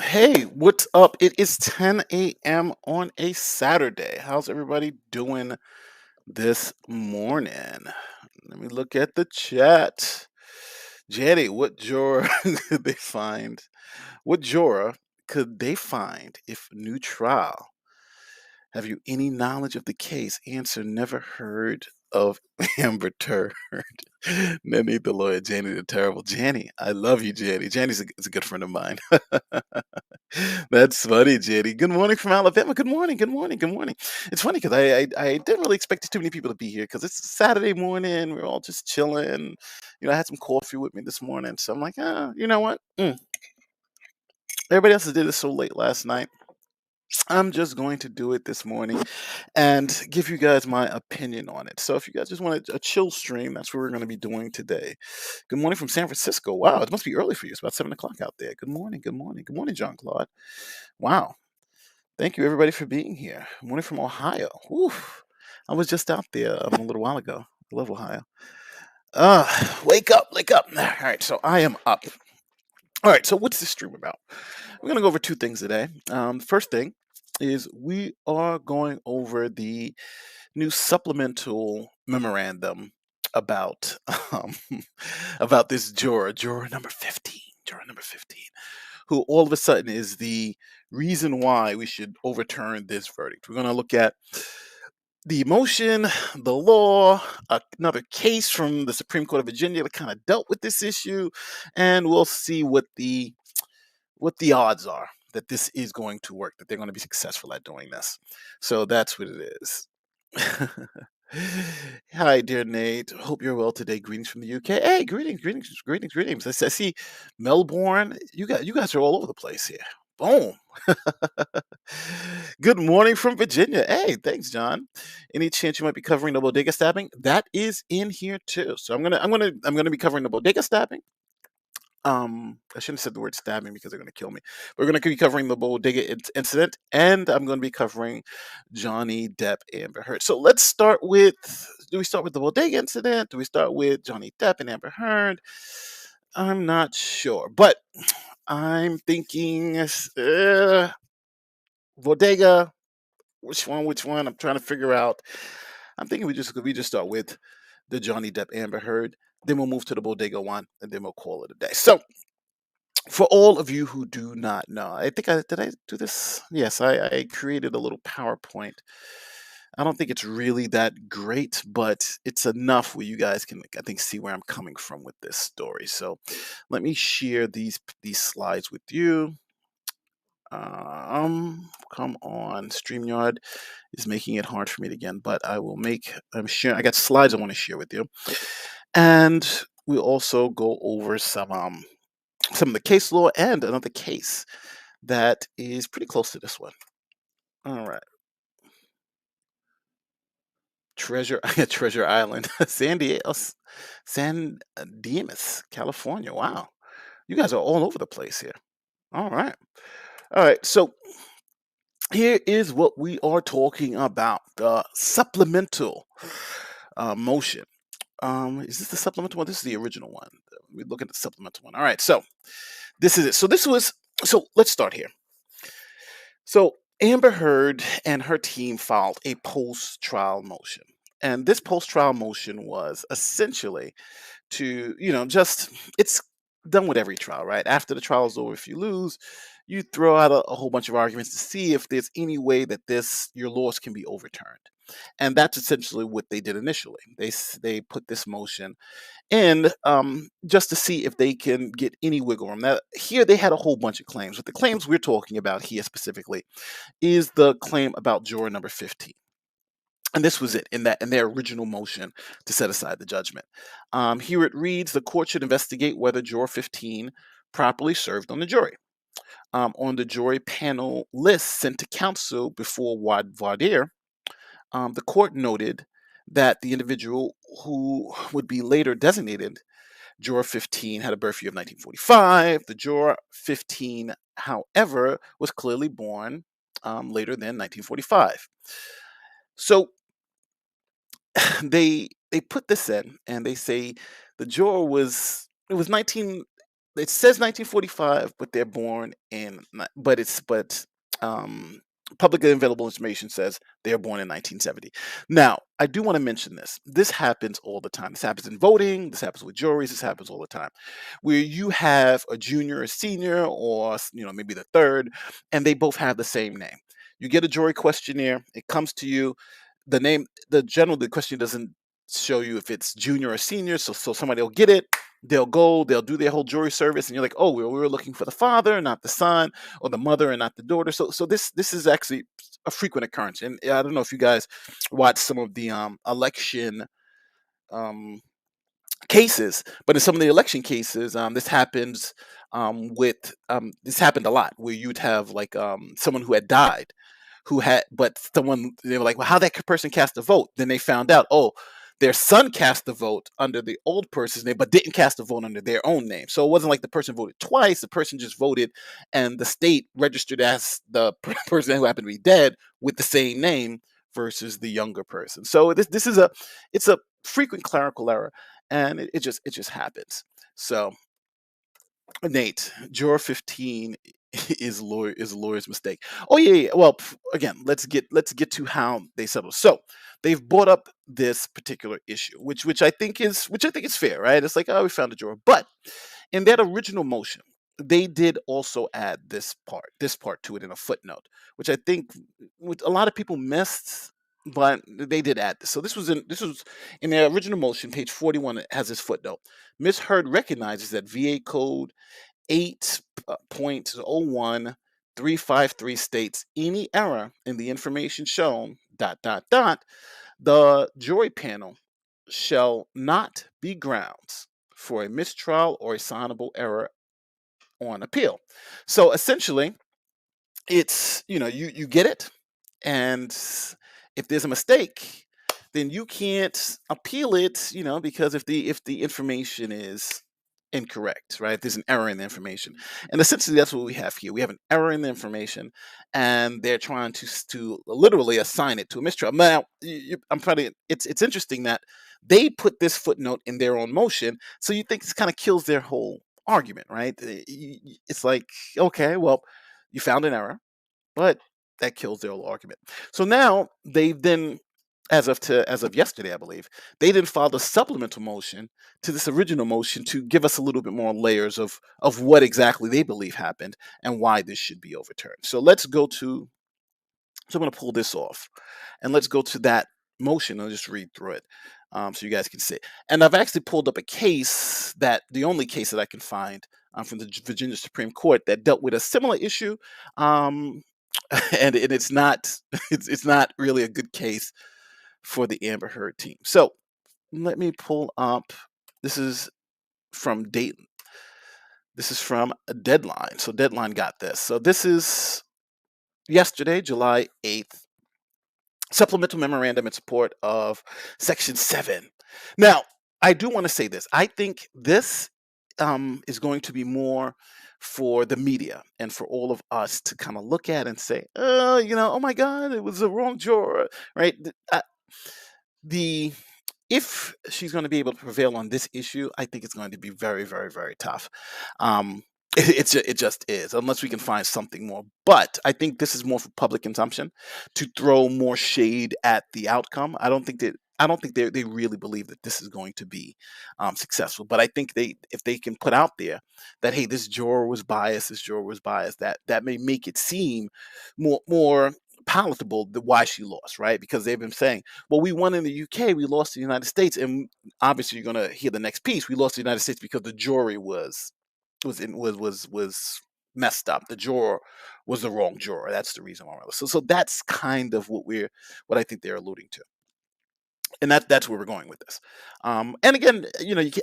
Hey, what's up? It is 10 a.m. on a Saturday. How's everybody doing this morning? Let me look at the chat. Jetty, what juror could they find? What juror could they find if new trial? Have you any knowledge of the case? Answer: never heard of Amber Turd. Nenny the lawyer, Janny the terrible. Janny, I love you, Janny. Janny's is a good friend of mine. That's funny, Janny. Good morning from Alabama. Good morning, good morning, good morning. It's funny because I didn't really expect too many people to be here because it's Saturday morning. We're all just chilling. I had some coffee with me this morning. So I'm like, you know what? Everybody else did it so late last night. I'm just going to do it this morning and give you guys my opinion on it. So if you guys just want a chill stream, that's what we're going to be doing today. Good morning from San Francisco. Wow, it must be early for you. It's about 7 o'clock out there. Good morning. Good morning. Good morning, John Claude. Wow. Thank you everybody for being here. Good morning from Ohio. Whew. I was just out there a little while ago. I love Ohio. Uh, wake up, wake up. All right, so I am up. All right, so what's this stream about? We're going to go over two things today. First thing is we are going over the new supplemental memorandum about um, about this juror number 15, who all of a sudden is the reason why we should overturn this verdict. We're going to look at the motion, the law, another case from the Supreme Court of Virginia that kind of dealt with this issue, and we'll see what the odds are that this is going to work, that they're going to be successful at doing this. So that's what it is. Hi, dear Nate. Hope you're well today. Greetings from the UK. Hey, greetings, greetings, greetings, greetings. I see Melbourne. You guys are all over the place here. Boom. Good morning from Virginia. Hey, thanks, John. Any chance you might be covering the bodega stabbing? That is in here too. So I'm gonna be covering the bodega stabbing. I shouldn't have said the word stabbing because they're going to kill me. We're going to be covering the bodega incident, and I'm going to be covering Johnny Depp Amber Heard. So let's start with: do we start with the bodega incident? Do we start with Johnny Depp and Amber Heard? I'm not sure, but I'm thinking bodega. Which one? Which one? I'm trying to figure out. I'm thinking we just start with the Johnny Depp Amber Heard. Then we'll move to the bodega one, and then we'll call it a day. So for all of you who do not know, I think I do this? Yes, I created a little PowerPoint. I don't think it's really that great, but it's enough where you guys can, I think, see where I'm coming from with this story. So let me share these slides with you. Come on, StreamYard is making it hard for me again, but I'm sharing. I got slides I want to share with you, and we also go over some of the case law and another case that is pretty close to this one. All right. Treasure Island, San Dimas, California. Wow. You guys are all over the place here. All right. All right. So here is what we are talking about: the supplemental motion. Is this the supplemental one? This is the original one. We look at the supplemental one. All right. So this is it. So let's start here. So Amber Heard and her team filed a post-trial motion. And this post-trial motion was essentially to, just it's done with every trial, right? After the trial is over, if you lose, you throw out a whole bunch of arguments to see if there's any way that your loss can be overturned. And that's essentially what they did initially. They put this motion and just to see if they can get any wiggle room. Now, here they had a whole bunch of claims, but the claims we're talking about here specifically is the claim about juror number 15. And this was it in their original motion to set aside the judgment. Here it reads: the court should investigate whether juror 15 properly served on the jury. On the jury panel list sent to counsel before voir dire, the court noted that the individual who would be later designated juror 15 had a birth year of 1945. The juror 15, however, was clearly born later than 1945. So they put this in and they say the juror was it was 19 it says 1945, but they're born in, but um, publicly available information says they are born in 1970. Now, I do want to mention this. This happens all the time. This happens in voting. This happens with juries. This happens all the time, where you have a junior, a senior, or maybe the third, and they both have the same name. You get a jury questionnaire. It comes to you. The question doesn't show you if it's junior or senior. So somebody will get it. They'll go, they'll do their whole jury service, and you're like, oh, we were looking for the father, not the son, or the mother and not the daughter. So this is actually a frequent occurrence. And I don't know if you guys watch some of the election um, cases, but in some of the election cases, this happened a lot, where you'd have like someone who had died, but someone, they were like, well, how that person cast a vote. Then they found out, oh, their son cast the vote under the old person's name, but didn't cast the vote under their own name. So it wasn't like the person voted twice. The person just voted, and the state registered as the person who happened to be dead with the same name versus the younger person. So this is it's a frequent clerical error, and it just happens. So Nate, Juror 15 is a lawyer's mistake. Oh yeah, yeah. Well, again, let's get to how they settle. So they've brought up this particular issue, which I think is fair, right? It's like, oh, we found a juror, but in that original motion, they did also add this part to it in a footnote, which I think a lot of people missed, but they did add this. So this was in the original motion, page 41. It has this footnote. Ms. Heard recognizes that VA Code 8.01353 states any error in the information shown dot dot dot the jury panel shall not be grounds for a mistrial or assignable error on appeal. So essentially, it's you get it, and if there's a mistake, then you can't appeal it, because if the information is incorrect, right? There's an error in the information, and essentially that's what we have here. We have an error in the information, and they're trying to literally assign it to a mistrial. Now, I'm probably it's interesting that they put this footnote in their own motion, so you think this kind of kills their whole argument, right? It's like, okay, well, you found an error, but that kills their whole argument. So now they've then, as of yesterday, I believe, they then filed a supplemental motion to this original motion to give us a little bit more layers of what exactly they believe happened and why this should be overturned. So let's go to. So I'm going to pull this off, and let's go to that motion. I'll just read through it, so you guys can see. And I've actually pulled up a case, the only case that I can find from the Virginia Supreme Court that dealt with a similar issue, um, and it's not it's not really a good case for the Amber Heard team. So let me pull up. This is from Dayton. This is from a Deadline. So Deadline got this. So this is yesterday, July 8th. Supplemental memorandum in support of Section 7. Now, I do want to say this. I think this is going to be more for the media and for all of us to kind of look at and say, oh my God, it was the wrong juror, right? The If she's going to be able to prevail on this issue, I think it's going to be very, very, very tough. Um, it just is, unless we can find something more. But I think this is more for public consumption, to throw more shade at the outcome. I don't think they really believe that this is going to be successful. But I think if they can put out there that, hey, this juror was biased, that may make it seem more palatable why she lost, right? Because they've been saying, well, we won in the UK, we lost in the United States, and obviously you're going to hear the next piece. We lost in the United States because the jury was messed up. The juror was the wrong juror. That's the reason why. So that's kind of what I think they're alluding to, and that's where we're going with this. And again,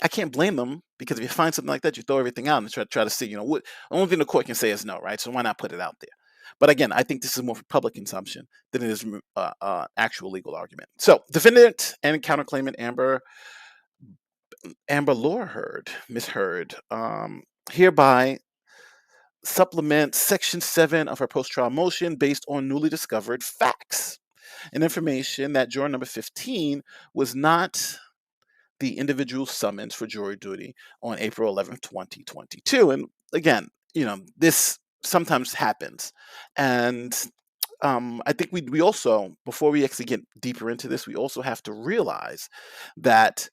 I can't blame them, because if you find something like that, you throw everything out and try to see, what the only thing the court can say is no, right? So why not put it out there? But again, I think this is more for public consumption than it is actual legal argument. So, defendant and counterclaimant Amber Law Heard, Miss Heard, hereby supplement Section 7 of her post-trial motion based on newly discovered facts and information that juror number 15 was not the individual's summons for jury duty on April 11th, 2022. And again, this sometimes happens. And I think we also, before we actually get deeper into this, we also have to realize that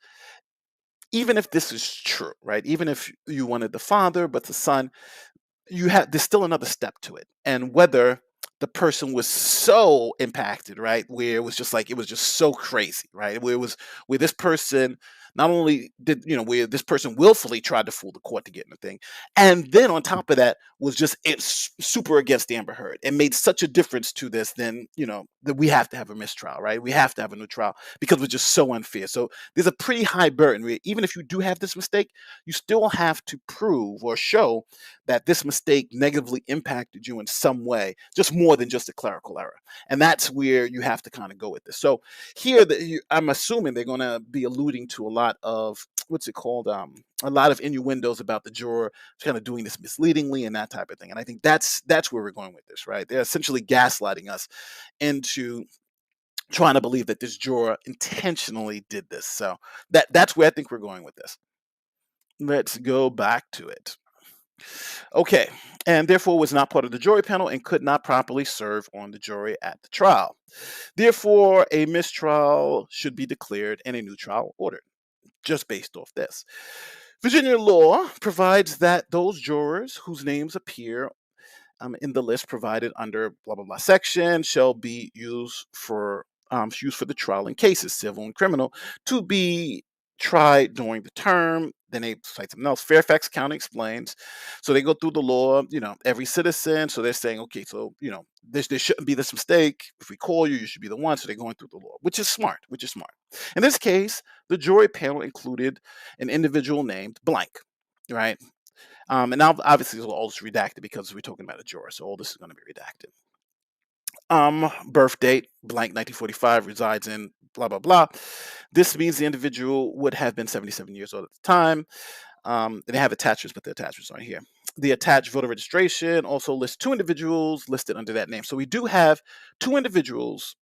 even if this is true, right? Even if you wanted the father, but the son, there's still another step to it, and whether the person was so impacted, right, where it was just like, it was just so crazy, right, where this person not only did, where this person willfully tried to fool the court to get in the thing, and then on top of that was just it's super against Amber Heard and made such a difference to this, then that we have to have a mistrial, right, we have to have a new trial because it's just so unfair. So there's a pretty high burden where even if you do have this mistake, you still have to prove or show that this mistake negatively impacted you in some way, just more than just a clerical error. And that's where you have to kind of go with this. So here, I'm assuming they're going to be alluding to a lot of what's it called? A lot of innuendos about the juror kind of doing this misleadingly and that type of thing. And I think that's where we're going with this, right? They're essentially gaslighting us into trying to believe that this juror intentionally did this. So that's where I think we're going with this. Let's go back to it. Okay, and therefore was not part of the jury panel and could not properly serve on the jury at the trial. Therefore, a mistrial should be declared and a new trial ordered, just based off this. Virginia law provides that those jurors whose names appear in the list provided under blah blah blah section shall be used for the trial in cases, civil and criminal, to be tried during the term. Then they cite something else. Fairfax County explains. So they go through the law, every citizen. So they're saying, okay, so, there shouldn't be this mistake. If we call you, you should be the one. So they're going through the law, which is smart, In this case, the jury panel included an individual named blank, right? And now, obviously, all this redacted because we're talking about a juror. So all this is going to be redacted. Birth date, blank 1945, resides in blah, blah, blah. This means the individual would have been 77 years old at the time. They have attachments, but the attachments aren't here. The attached voter registration also lists two individuals listed under that name. So we do have two individuals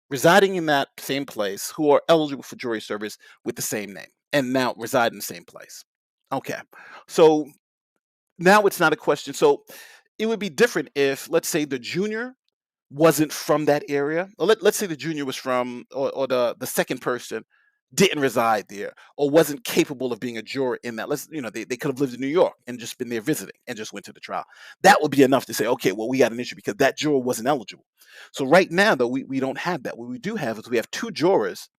residing in that same place who are eligible for jury service with the same name and now reside in the same place. Okay. So now it's not a question. So it would be different if, let's say, the junior wasn't from that area. Or let's say the junior was from, or the second person didn't reside there or wasn't capable of being a juror in that. They could have lived in New York and just been there visiting and just went to the trial. That would be enough to say, okay, well, we got an issue because that juror wasn't eligible. So right now, though, we don't have that. What we do have is we have two jurors,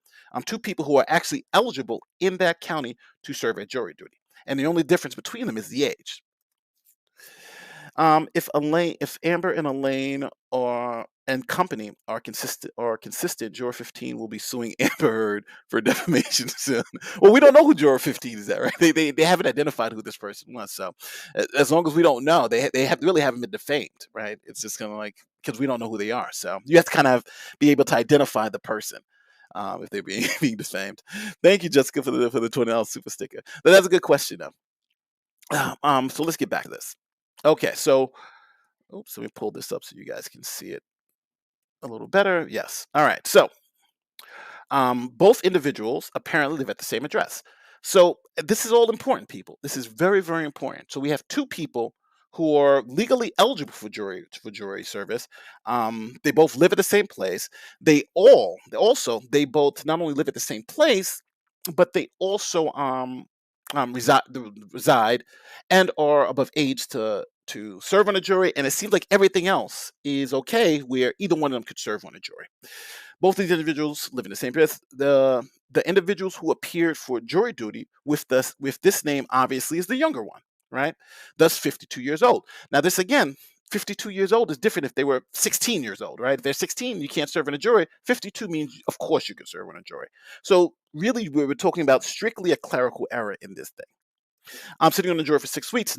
two people who are actually eligible in that county to serve at jury duty. And the only difference between them is the age. If Amber and Elaine and company are consistent, Juror 15 will be suing Amber Heard for defamation soon. Well, we don't know who Juror 15 is, right? They haven't identified who this person was. So as long as we don't know, they really haven't been defamed, right? It's just kind of like, because we don't know who they are. So you have to kind of be able to identify the person. If they're being defamed. Thank you, Jessica, for the $20 super sticker. But that's a good question, though. So let's get back to this. Okay, so oops, let me pull this up so you guys can see it a little better. Yes. All right. So both individuals apparently live at the same address. So this is all important, people. This is very, very important. So we have two people who are legally eligible for jury service. They both live at the same place. They both not only live at the same place, but they also reside and are above age to serve on a jury. And it seems like everything else is okay where either one of them could serve on a jury. Both these individuals live in the same place. The individuals who appeared for jury duty with this name obviously is the younger one, right? Thus 52 years old. Now this again, 52 years old is different if they were 16 years old, right? If they're 16, you can't serve on a jury. 52 means, of course, you can serve on a jury. So really, we're talking about strictly a clerical error in this thing. I'm sitting on the jury for 6 weeks,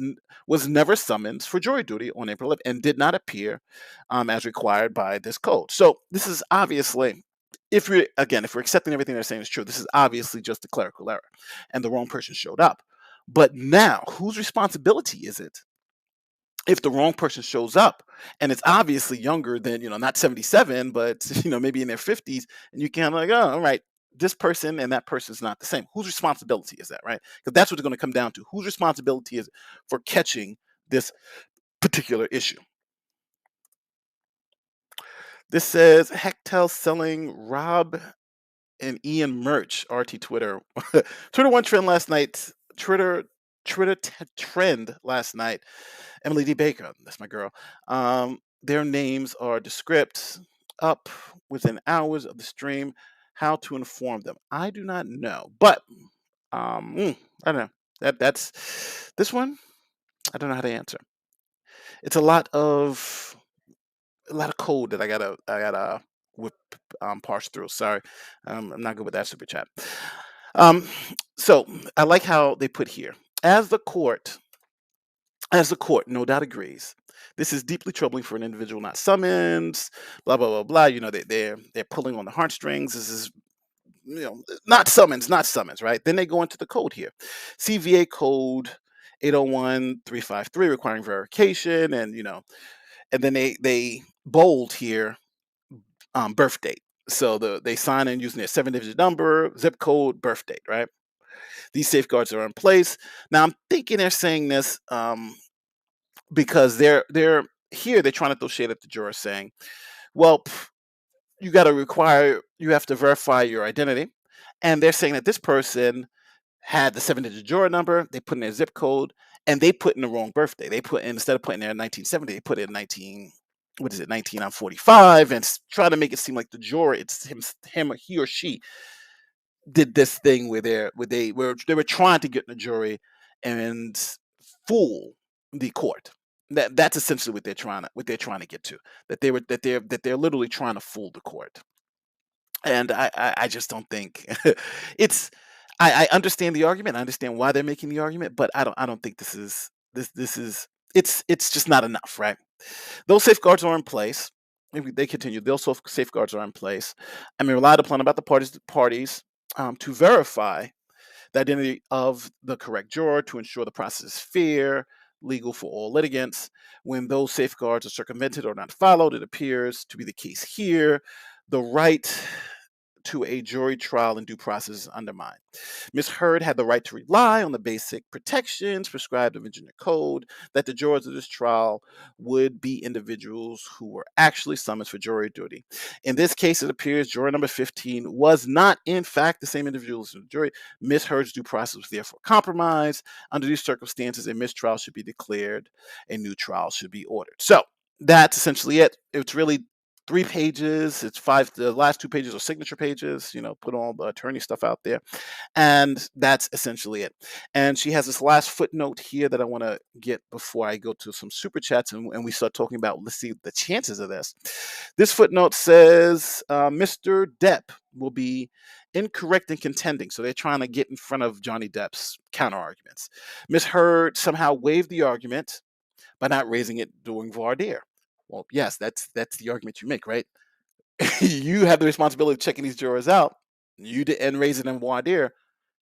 was never summoned for jury duty on April 11th, and did not appear as required by this code. So this is obviously, if we're accepting everything they're saying is true, this is obviously just a clerical error, and the wrong person showed up. But now, whose responsibility is it if the wrong person shows up and it's obviously younger than, not 77, but, maybe in their 50s, and you kind of like, oh, all right, this person and that person is not the same. Whose responsibility is that, right? Because that's what it's going to come down to. Whose responsibility is it for catching this particular issue? This says Hectel selling Rob and Ian merch. RT Twitter. Twitter one trend last night. Trend last night. Emily D. Baker, that's my girl. Their names are descript up within hours of the stream. How to inform them? I do not know, but I don't know. That's this one. I don't know how to answer. It's a lot of code that I gotta whip parse through. Sorry, I'm not good with that super chat. Um, so I like how they put here as the court As the court no doubt agrees, this is deeply troubling for an individual not summoned. Blah blah blah blah. They're pulling on the heartstrings. This is not summons, right? Then they go into the code here, CVA code 801-353 requiring verification, and then they bold here birth date. So they sign in using their 7-digit number, zip code, birth date, right? These safeguards are in place. Now I'm thinking they're saying this because they're here. They're trying to throw shade at the juror, saying, "Well, you have to verify your identity," and they're saying that this person had the 7-digit juror number. They put in their zip code, and they put in the wrong birthday. They put in instead of putting there 1970, they put in 19. What is it? 1945, and try to make it seem like the juror, it's he or she did this thing where they were trying to get in the jury and fool the court. That's essentially what they're trying to get to. That they're literally trying to fool the court. And I just don't think it's. I understand the argument. I understand why they're making the argument, but I don't think this is it's just not enough, right? Those safeguards are in place. If they continue. Those safeguards are in place. I mean, relied upon about the parties to verify the identity of the correct juror to ensure the process is fair, legal for all litigants. When those safeguards are circumvented or not followed, it appears to be the case here. The right to a jury trial and due process is undermined. Ms. Heard had the right to rely on the basic protections prescribed in Virginia Code, that the jurors of this trial would be individuals who were actually summoned for jury duty. In this case, it appears juror number 15 was not, in fact, the same individual as the jury. Ms. Heard's due process was therefore compromised. Under these circumstances, a mistrial should be declared. A new trial should be ordered. So that's essentially it. It's really 3 pages. It's five. The last 2 pages are signature pages. Put all the attorney stuff out there, and that's essentially it. And she has this last footnote here that I want to get before I go to some super chats and we start talking about, let's see the chances of this. This footnote says Mr. Depp will be incorrect in contending. So they're trying to get in front of Johnny Depp's counter arguments. Ms. Heard somehow waived the argument by not raising it during voir dire. Well, yes, that's the argument you make, right? You have the responsibility of checking these jurors out. You didn't raise it in voir dire.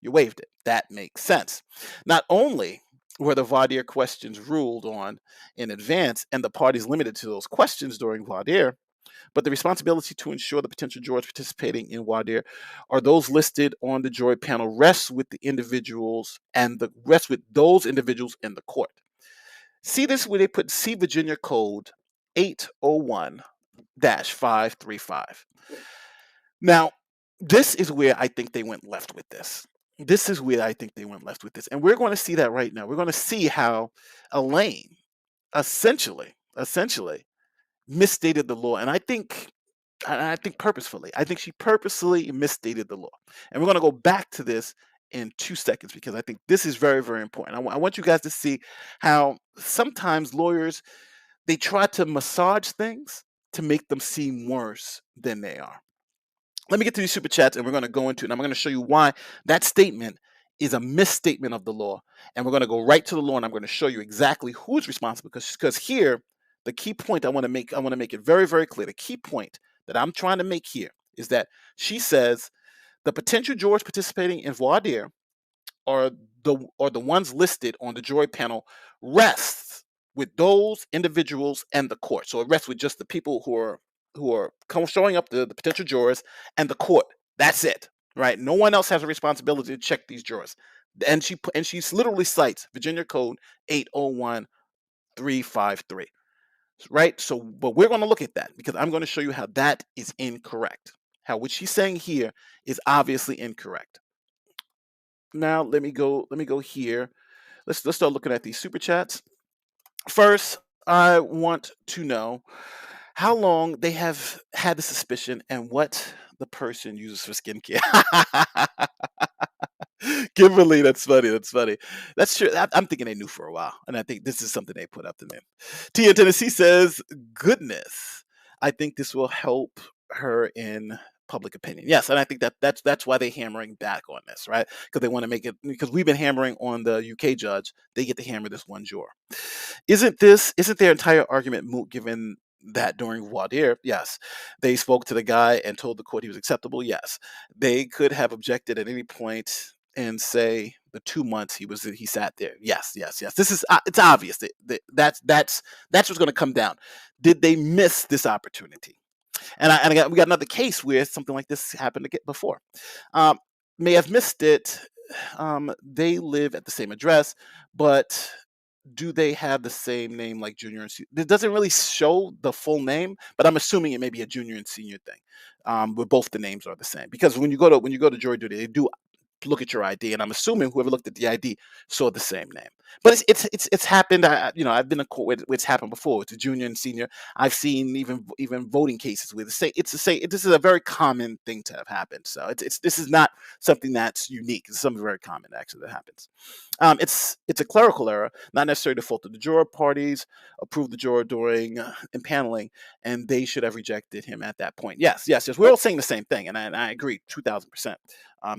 You waived it. That makes sense. Not only were the voir dire questions ruled on in advance and the parties limited to those questions during voir dire, but the responsibility to ensure the potential jurors participating in voir dire are those listed on the jury panel rests with those individuals in the court. See this where they put C Virginia Code 801-535. Now, this is where I think they went left with this. And we're going to see that right now. We're going to see how Elaine essentially misstated the law. And I think purposefully. I think she purposely misstated the law. And we're going to go back to this in 2 seconds because I think this is very, very important. I want you guys to see how sometimes lawyers, they try to massage things to make them seem worse than they are. Let me get to these super chats and we're going to go into it. And I'm going to show you why that statement is a misstatement of the law. And we're going to go right to the law and I'm going to show you exactly who's responsible because here, the key point I want to make it very, very clear. The key point that I'm trying to make here is that she says the potential jurors participating in voir dire are the ones listed on the jury panel rests with those individuals and the court. So it rests with just the people who are showing up, the potential jurors and the court. That's it. right? No one else has a responsibility to check these drawers. And she literally cites Virginia Code 801353, right? So, but we're going to look at that because I'm going to show you how that is incorrect. How what she's saying here is obviously incorrect. Now, let me go here. Let's start looking at these super chats. First, I want to know how long they have had the suspicion and what the person uses for skincare. Kimberly, that's funny. That's funny. That's true. I'm thinking they knew for a while, and I think this is something they put up to them. Tia Tennessee says, "Goodness, I think this will help her in public opinion." Yes, and I think that's why they're hammering back on this, right? Because they want to make it because we've been hammering on the UK judge. They get to hammer this one juror. Isn't their entire argument moot given that during voir dire? Yes. They spoke to the guy and told the court he was acceptable? Yes. They could have objected at any point and say the 2 months he sat there. Yes, yes, yes. This is it's obvious that's what's going to come down. Did they miss this opportunity? We got another case where something like this happened to get before. Um, may have missed it. They live at the same address, but do they have the same name like junior and senior? It doesn't really show the full name, but I'm assuming it may be a junior and senior thing, where both the names are the same. Because when you go to jury duty, they do look at your ID, and I'm assuming whoever looked at the ID saw the same name. But it's happened. I've been in court where it's happened before. It's a junior and senior. I've seen even voting cases where this is a very common thing to have happened. So this is not something that's unique. It's something very common actually that happens. It's a clerical error, not necessarily the fault of the juror. Parties approved the juror during impaneling, and they should have rejected him at that point. Yes, yes, yes. We're all saying the same thing, and I agree 2,000%.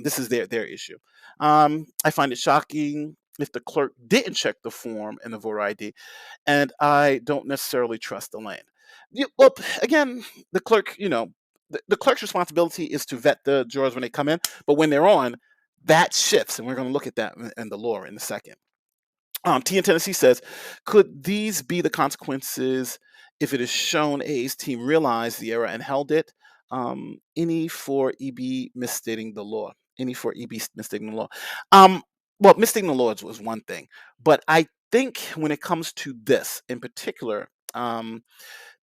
This is their issue. I find it shocking if the clerk didn't check the form and the voter ID, and I don't necessarily trust the land. Well, again, the clerk, the clerk's responsibility is to vet the jurors when they come in, but when they're on, that shifts, and we're going to look at that in the law in a second. T in Tennessee says, could these be the consequences if it is shown A's team realized the error and held it? Any for EB misstating the law. Any for EB misstating the law. Um, well, misstating the law was one thing, but I think when it comes to this in particular,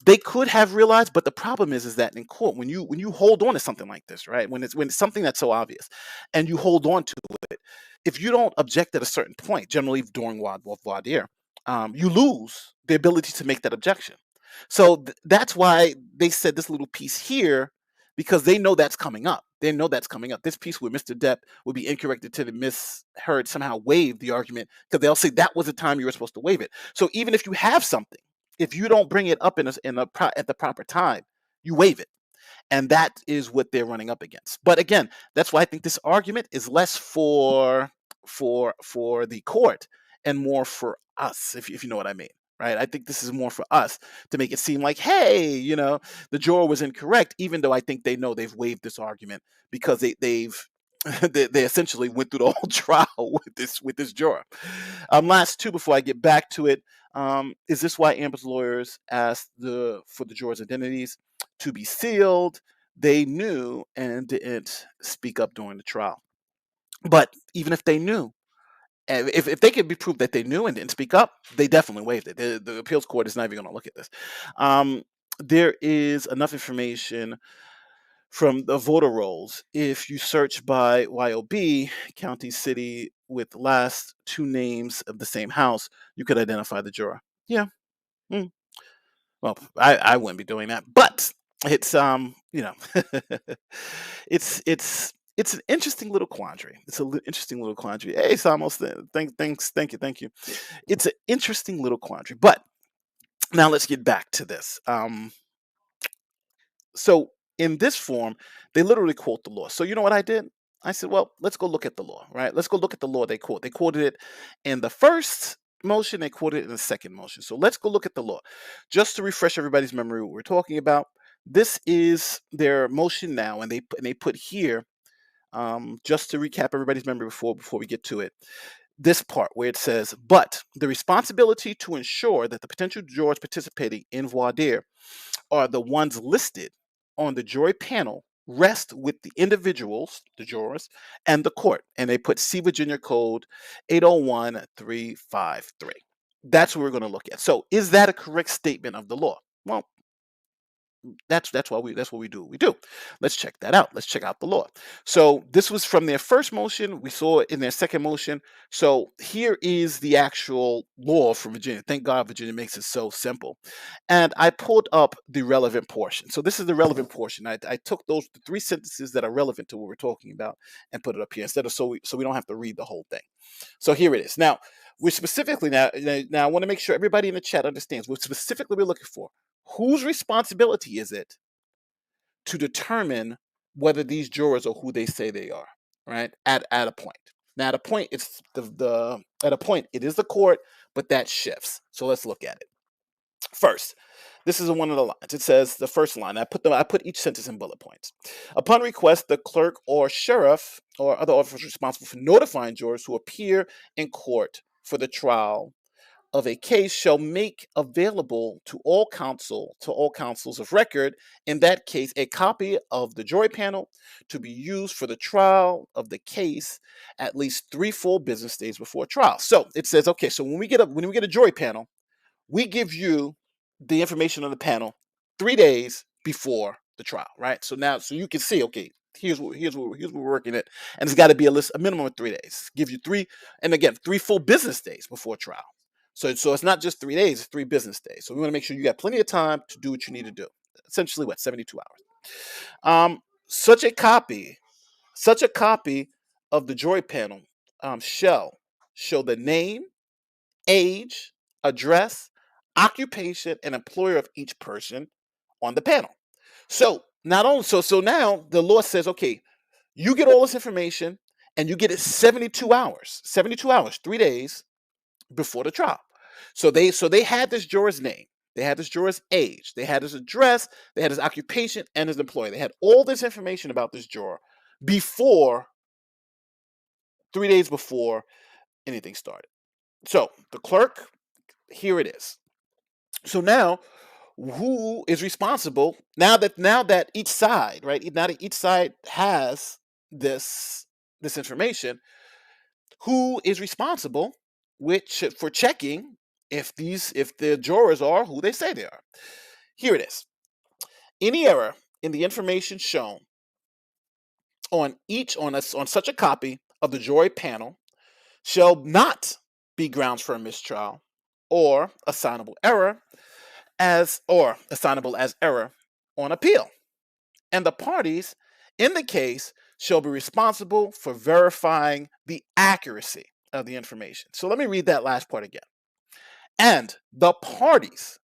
they could have realized, but the problem is that in court, when you hold on to something like this, right? When it's something that's so obvious, and you hold on to it, if you don't object at a certain point, generally during voir dire, you lose the ability to make that objection. So that's why they said this little piece here, because they know that's coming up. They know that's coming up. This piece where Mr. Depp would be incorrect to the misheard somehow waive the argument because they'll say that was the time you were supposed to waive it. So even if you have something, if you don't bring it up at the proper time, you waive it, and that is what they're running up against. But again, that's why I think this argument is less for the court and more for us, if you know what I mean. Right, I think this is more for us to make it seem like, hey, the juror was incorrect, even though I think they know they've waived this argument because they've they essentially went through the whole trial with this juror. Last two before I get back to it. Is this why Amber's lawyers asked for the jurors' identities to be sealed? They knew and didn't speak up during the trial. But even if they knew, if they could be proved that they knew and didn't speak up, they definitely waived it. The appeals court is not even going to look at this. Um, there is enough information from the voter rolls. If you search by YOB, county, city, with the last two names of the same house, you could identify the juror. Yeah. Mm. Well, I wouldn't be doing that, but it's it's an interesting little quandary. It's an interesting little quandary. Hey, Samos, thank you. It's an interesting little quandary. But now let's get back to this. So in this form, they literally quote the law. So you know what I did? I said, well, let's go look at the law, right? Let's go look at the law they quote. They quoted it in the first motion, they quoted it in the second motion. So let's go look at the law. Just to refresh everybody's memory what we're talking about. This is their motion now, and they put here, just to recap everybody's memory before we get to it. This part where it says, but the responsibility to ensure that the potential jurors participating in voir dire are the ones listed on the jury panel rest with the individuals, the jurors, and the court. And they put C Virginia Code 801353. That's what we're going to look at. So, is that a correct statement of the law? Well, that's what we do. We do. Let's check that out. Let's check out the law. So this was from their first motion. We saw it in their second motion. So here is the actual law from Virginia. Thank God Virginia makes it so simple. And I pulled up the relevant portion. So this is the relevant portion. I took those the three sentences that are relevant to what we're talking about and put it up here instead of so we don't have to read the whole thing. So here it is. Now we're specifically now I want to make sure everybody in the chat understands what specifically we're looking for. Whose responsibility is it to determine whether these jurors are who they say they are, right? At a point. Now, at a point, it's the at a point it is the court, but that shifts. So let's look at it. First, this is one of the lines. It says the first line. I put each sentence in bullet points. Upon request, the clerk or sheriff or other officers responsible for notifying jurors who appear in court for the trial of a case shall make available to all counsels of record in that case a copy of the jury panel to be used for the trial of the case at least 3 full business days before trial. So it says, okay, so when we get a jury panel, we give you the information on the panel 3 days before the trial, right? So now, so you can see, okay, here's what we're working at, and it's got to be a minimum of 3 days. Give you 3, and again, 3 full business days before trial. So it's not just 3 days; it's 3 business days. So we want to make sure you got plenty of time to do what you need to do. Essentially, what 72 hours. Such a copy of the jury panel shall show the name, age, address, occupation, and employer of each person on the panel. So not only so now the law says, okay, you get all this information and you get it 72 hours, 3 days before the trial. So they had this juror's name, they had this juror's age, they had his address, they had his occupation and his employer. They had all this information about this juror before 3 days before anything started. So the clerk, here it is. So now, who is responsible now that each side, right? Now that each side has this information, who is responsible for checking if the jurors are who they say they are? Here it is. Any error in the information shown on such a copy of the jury panel shall not be grounds for a mistrial or assignable as error on appeal. And the parties in the case shall be responsible for verifying the accuracy of the information. So let me read that last part again. And the parties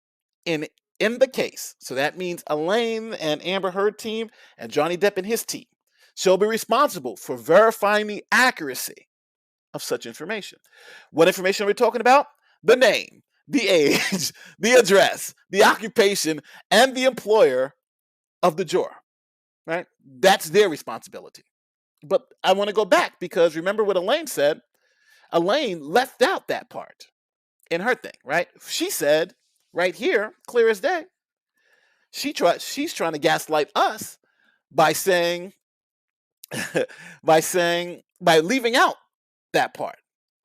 in the case, so that means Elaine and Amber Heard team and Johnny Depp and his team, shall be responsible for verifying the accuracy of such information. What information are we talking about? The name, the age, the address, the occupation, and the employer of the juror, right? That's their responsibility. But I want to go back because remember what Elaine said? Elaine left out that part in her thing, right? She said right here, clear as day, she's trying to gaslight us by saying by leaving out that part.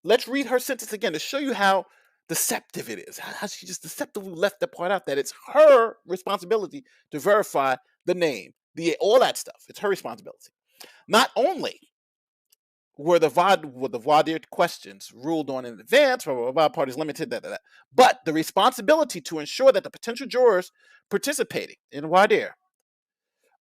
Let's read her sentence again to show you how deceptive it is. How she just deceptively left the part out that it's her responsibility to verify the name, all that stuff. It's her responsibility. Not only were the voir dire questions ruled on in advance, parties limited that, but the responsibility to ensure that the potential jurors participating in voir dire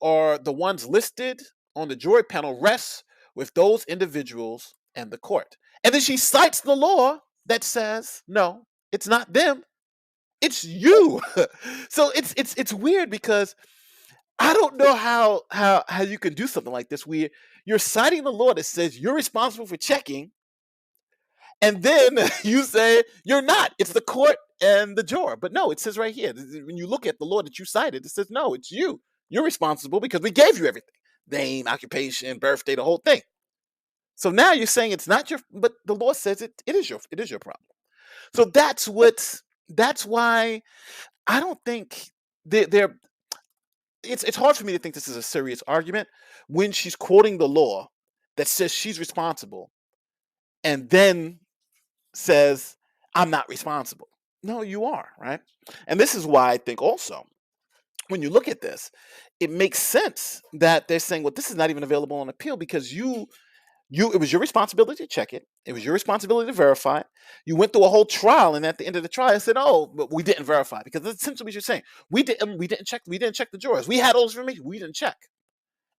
are the ones listed on the jury panel rests with those individuals and the court. And then she cites the law that says, no, it's not them, it's you. So it's weird because I don't know how you can do something like this where you're citing the law that says you're responsible for checking, and then you say you're not. It's the court and the juror. But no, it says right here, when you look at the law that you cited, it says, no, it's you. You're responsible because we gave you everything. Name, occupation, birthday, the whole thing. So now you're saying it's not your, but the law says it is your problem. So that's why I don't think they're it's hard for me to think this is a serious argument when she's quoting the law that says she's responsible and then says, I'm not responsible. No, you are, right? And this is why I think also, when you look at this, it makes sense that they're saying, well, this is not even available on appeal because it was your responsibility to check it. It was your responsibility to verify it. You went through a whole trial, and at the end of the trial, said, "Oh, but we didn't verify," because that's essentially what you're saying. We didn't check the jurors. We had all this information. We didn't check,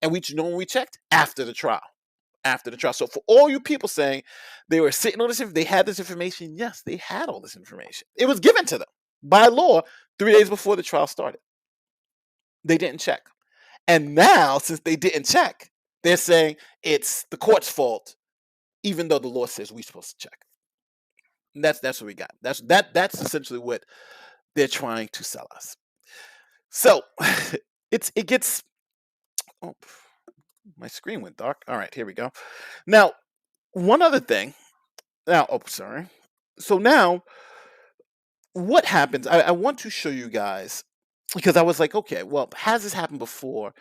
and we know when we checked after the trial. After the trial. So for all you people saying they were sitting on this, they had this information. Yes, they had all this information. It was given to them by law 3 days before the trial started. They didn't check, and now since they didn't check, they're saying it's the court's fault, even though the law says we're supposed to check. And that's what we got. That's essentially what they're trying to sell us. So it gets. Oh, my screen went dark. All right, here we go. Now, one other thing. Now, oh, sorry. So now, what happens? I want to show you guys because I was like, okay, well, has this happened before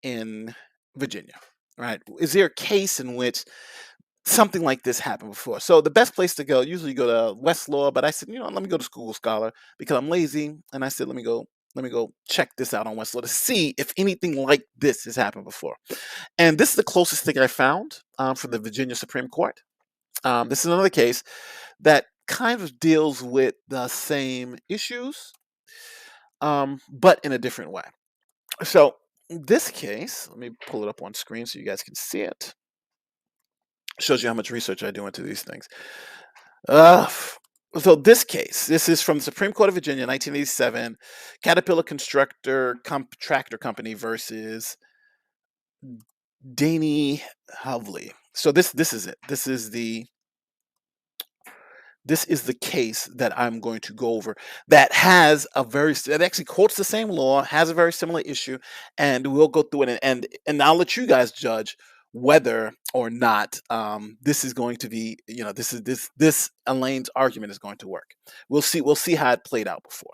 in Virginia? Right? Is there a case in which something like this happened before? So the best place to go, usually you go to Westlaw, but I said, let me go to School Scholar because I'm lazy, and I said, let me go check this out on Westlaw to see if anything like this has happened before. And this is the closest thing I found for the Virginia Supreme Court. This is another case that kind of deals with the same issues, but in a different way. So this case, let me pull it up on screen so you guys can see it. Shows you how much research I do into these things. So this case, this is from the Supreme Court of Virginia, 1987, Caterpillar Contractor Company versus Danny Havley. So this is it. This is the case that I'm going to go over that has that actually quotes the same law, has a very similar issue, and we'll go through it and I'll let you guys judge whether or not this is going to be, this Elaine's argument is going to work. We'll see how it played out before.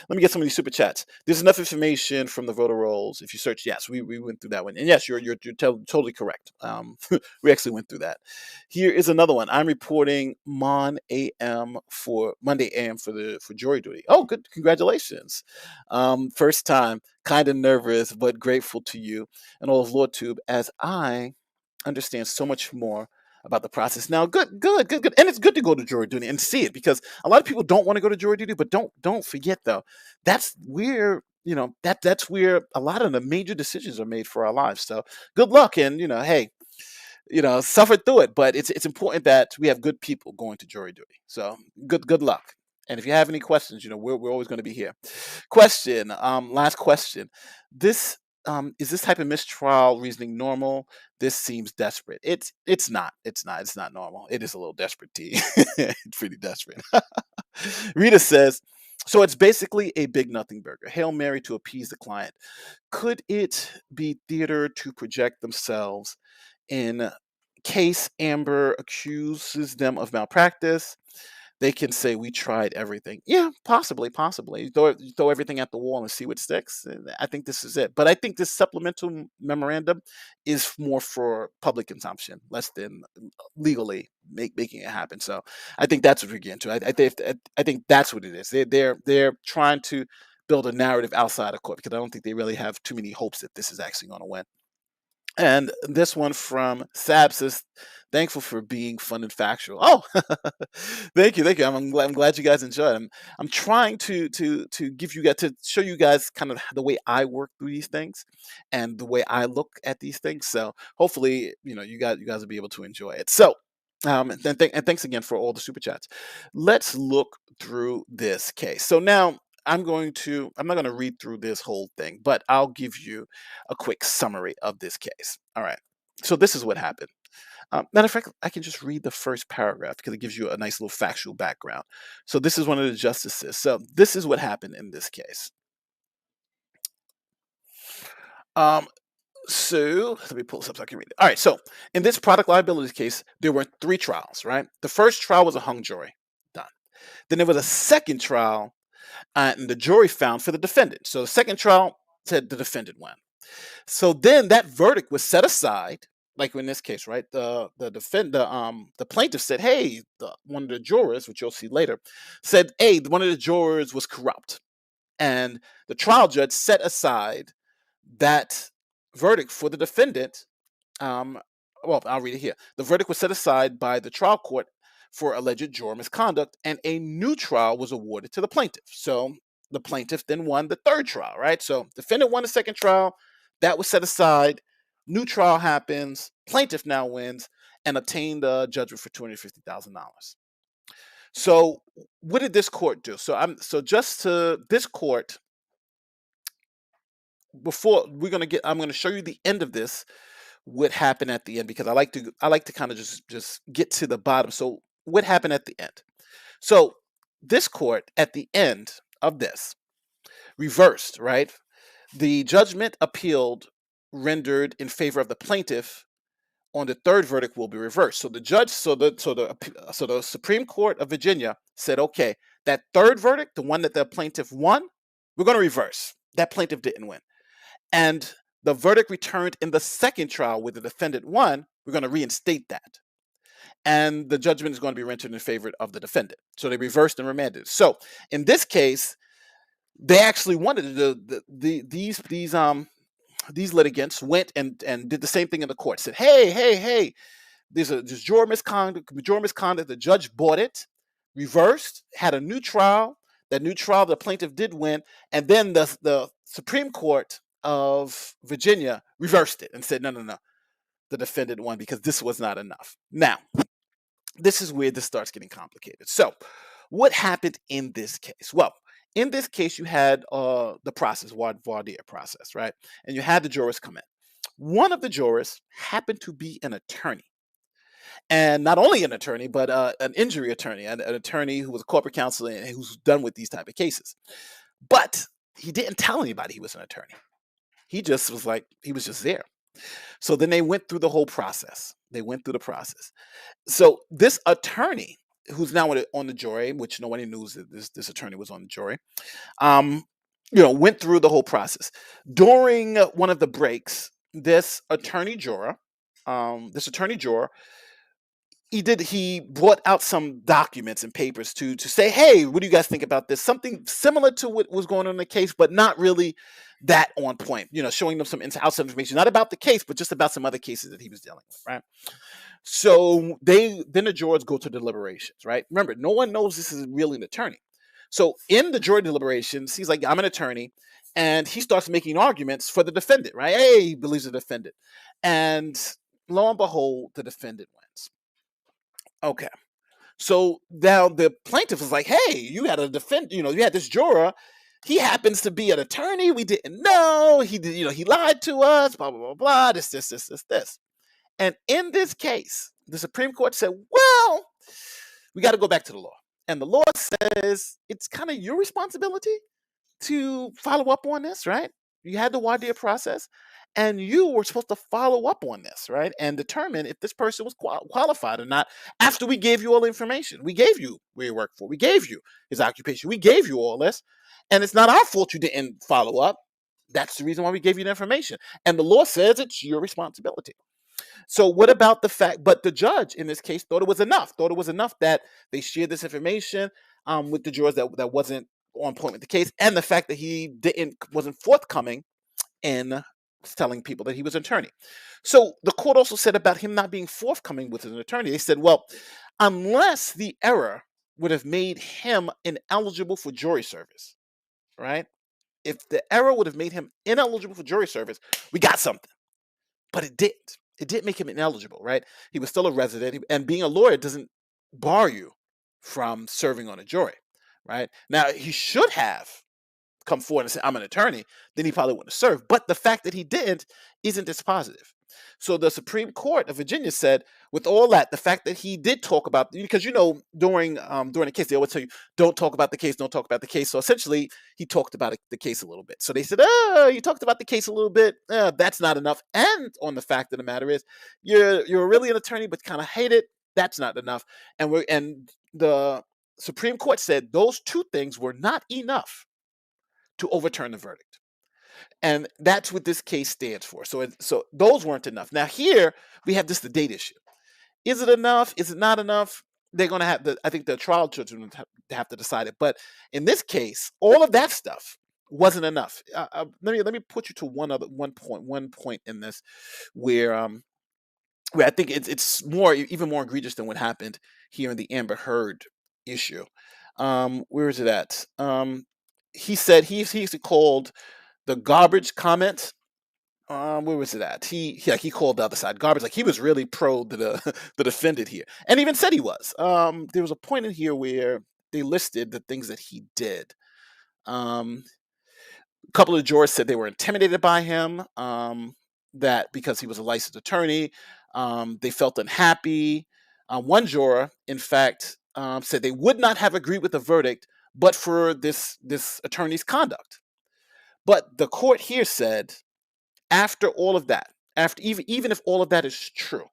Let me get some of these super chats. There's enough information from the voter rolls. If you search, yes, we went through that one, and yes, you're totally correct. We actually went through that. Here is another one. I'm reporting Monday AM for jury duty. Oh, good, congratulations! First time, kind of nervous, but grateful to you and all of LawTube as I understand so much more about the process now. Good, and it's good to go to jury duty and see it because a lot of people don't want to go to jury duty, but don't forget though, that's where that's where a lot of the major decisions are made for our lives. So good luck, and hey, suffer through it. But it's important that we have good people going to jury duty. So good luck. And if you have any questions, we're always going to be here. Question, last question. This is this type of mistrial reasoning normal? This seems desperate. It's not. It's not normal. It is a little desperate, T. It's pretty desperate. Rita says, so it's basically a big nothing burger. Hail Mary to appease the client. Could it be theater to project themselves in case Amber accuses them of malpractice? They can say we tried everything. Yeah, possibly. You throw everything at the wall and see what sticks. And I think this is it. But I think this supplemental memorandum is more for public consumption, less than legally making it happen. So I think that's what we're getting to. I think that's what it is. They're trying to build a narrative outside of court because I don't think they really have too many hopes that this is actually going to win. And this one from Sab says, thankful for being fun and factual. Oh, thank you. I'm glad you guys enjoyed. I'm trying to give you guys, to show you guys kind of the way I work through these things and the way I look at these things. So hopefully, you guys will be able to enjoy it. So and thanks again for all the super chats. Let's look through this case. So now I'm not going to read through this whole thing, but I'll give you a quick summary of this case. All right. So this is what happened. Matter of fact, I can just read the first paragraph because it gives you a nice little factual background. So this is one of the justices. So this is what happened in this case. So let me pull this up so I can read it. All right. So in this product liability case, there were 3 trials, right? The first trial was a hung jury. Done. Then there was a second trial, and the jury found for the defendant. So the second trial, said the defendant won. So then that verdict was set aside, like in this case, right? The plaintiff said, "Hey, one of the jurors, which you'll see later, said, hey, one of the jurors was corrupt," and the trial judge set aside that verdict for the defendant. Um, well, I'll read it here. The verdict was set aside by the trial court for alleged juror misconduct, and a new trial was awarded to the plaintiff. So the plaintiff then won the third trial, right? So defendant won the second trial, that was set aside. New trial happens. Plaintiff now wins and obtained a judgment for $250,000. So what did this court do? So just to this court, before I'm gonna show you the end of this, what happened at the end, because I like to kind of just get to the bottom. So what happened at the end? So this court at the end of this reversed, right? The judgment appealed rendered in favor of the plaintiff on the third verdict will be reversed. So the judge, so the Supreme Court of Virginia said, okay, that third verdict, the one that the plaintiff won, we're going to reverse. That plaintiff didn't win. And the verdict returned in the second trial where the defendant won, we're going to reinstate that. And the judgment is going to be rendered in favor of the defendant. So they reversed and remanded. So in this case, they actually wanted these litigants went and did the same thing in the court. Said, hey, there's juror misconduct. The judge bought it, reversed, had a new trial. That new trial, the plaintiff did win, and then the Supreme Court of Virginia reversed it and said, no, the defendant won because this was not enough. Now, this is where this starts getting complicated. So, what happened in this case? Well, in this case, you had the process, voir dire process, right? And you had the jurors come in. One of the jurors happened to be an attorney. And not only an attorney, but an injury attorney, an attorney who was a corporate counsel and who's done with these type of cases. But he didn't tell anybody he was an attorney. He just was like, he was just there. So then they went through the whole process. They went through the process. So this attorney, who's now on the jury, which nobody knew that this attorney was on the jury, went through the whole process. During one of the breaks, this attorney juror, he brought out some documents and papers to say, hey, what do you guys think about this? Something similar to what was going on in the case, but not really that on point, showing them some outside information, not about the case, but just about some other cases that he was dealing with, right? So then the jurors go to deliberations, right? Remember, no one knows this is really an attorney. So in the jury deliberations, he's like, I'm an attorney, and he starts making arguments for the defendant, right? Hey, he believes the defendant. And lo and behold, the defendant wins. Okay. So now the plaintiff is like, hey, you had you had this juror. He happens to be an attorney. We didn't know. He did, he lied to us, blah, blah, blah, blah, this. And in this case, the Supreme Court said, well, we got to go back to the law. And the law says it's kind of your responsibility to follow up on this, right? You had the voir dire process, and you were supposed to follow up on this, right? And determine if this person was qualified or not after we gave you all the information. We gave you where he worked for. We gave you his occupation. We gave you all this. And it's not our fault you didn't follow up. That's the reason why we gave you the information. And the law says it's your responsibility. So what about the fact, but the judge in this case thought it was enough that they shared this information with the jurors that wasn't on point with the case, and the fact that he wasn't forthcoming in telling people that he was an attorney. So the court also said about him not being forthcoming with an attorney, they said, well, unless the error would have made him ineligible for jury service, right? If the error would have made him ineligible for jury service, we got something. But it didn't. It didn't make him ineligible, right? He was still a resident, and being a lawyer doesn't bar you from serving on a jury, right? Now, he should have come forward and said, I'm an attorney, then he probably wouldn't have served. But the fact that he didn't isn't dispositive. So the Supreme Court of Virginia said, with all that, the fact that he did talk about, because during the case, they always tell you, don't talk about the case, don't talk about the case. So essentially, he talked about the case a little bit. So they said, you talked about the case a little bit. That's not enough. And on the fact of the matter is, you're really an attorney, but kind of hate it. That's not enough. And the Supreme Court said those two things were not enough to overturn the verdict. And that's what this case stands for. So those weren't enough. Now here we have just the date issue. Is it enough? Is it not enough? They're going to have I think the trial judge will have to decide it. But in this case, all of that stuff wasn't enough. Let me put you to one point in this where I think it's even more egregious than what happened here in the Amber Heard issue. Where is it at? He said he's called the garbage comment. Where was it at? He called the other side garbage. Like he was really pro the defendant here, and even said he was. There was a point in here where they listed the things that he did. A couple of jurors said they were intimidated by him. That because he was a licensed attorney, they felt unhappy. One juror, in fact, said they would not have agreed with the verdict, but for this attorney's conduct. But the court here said, after all of that, after even if all of that is true,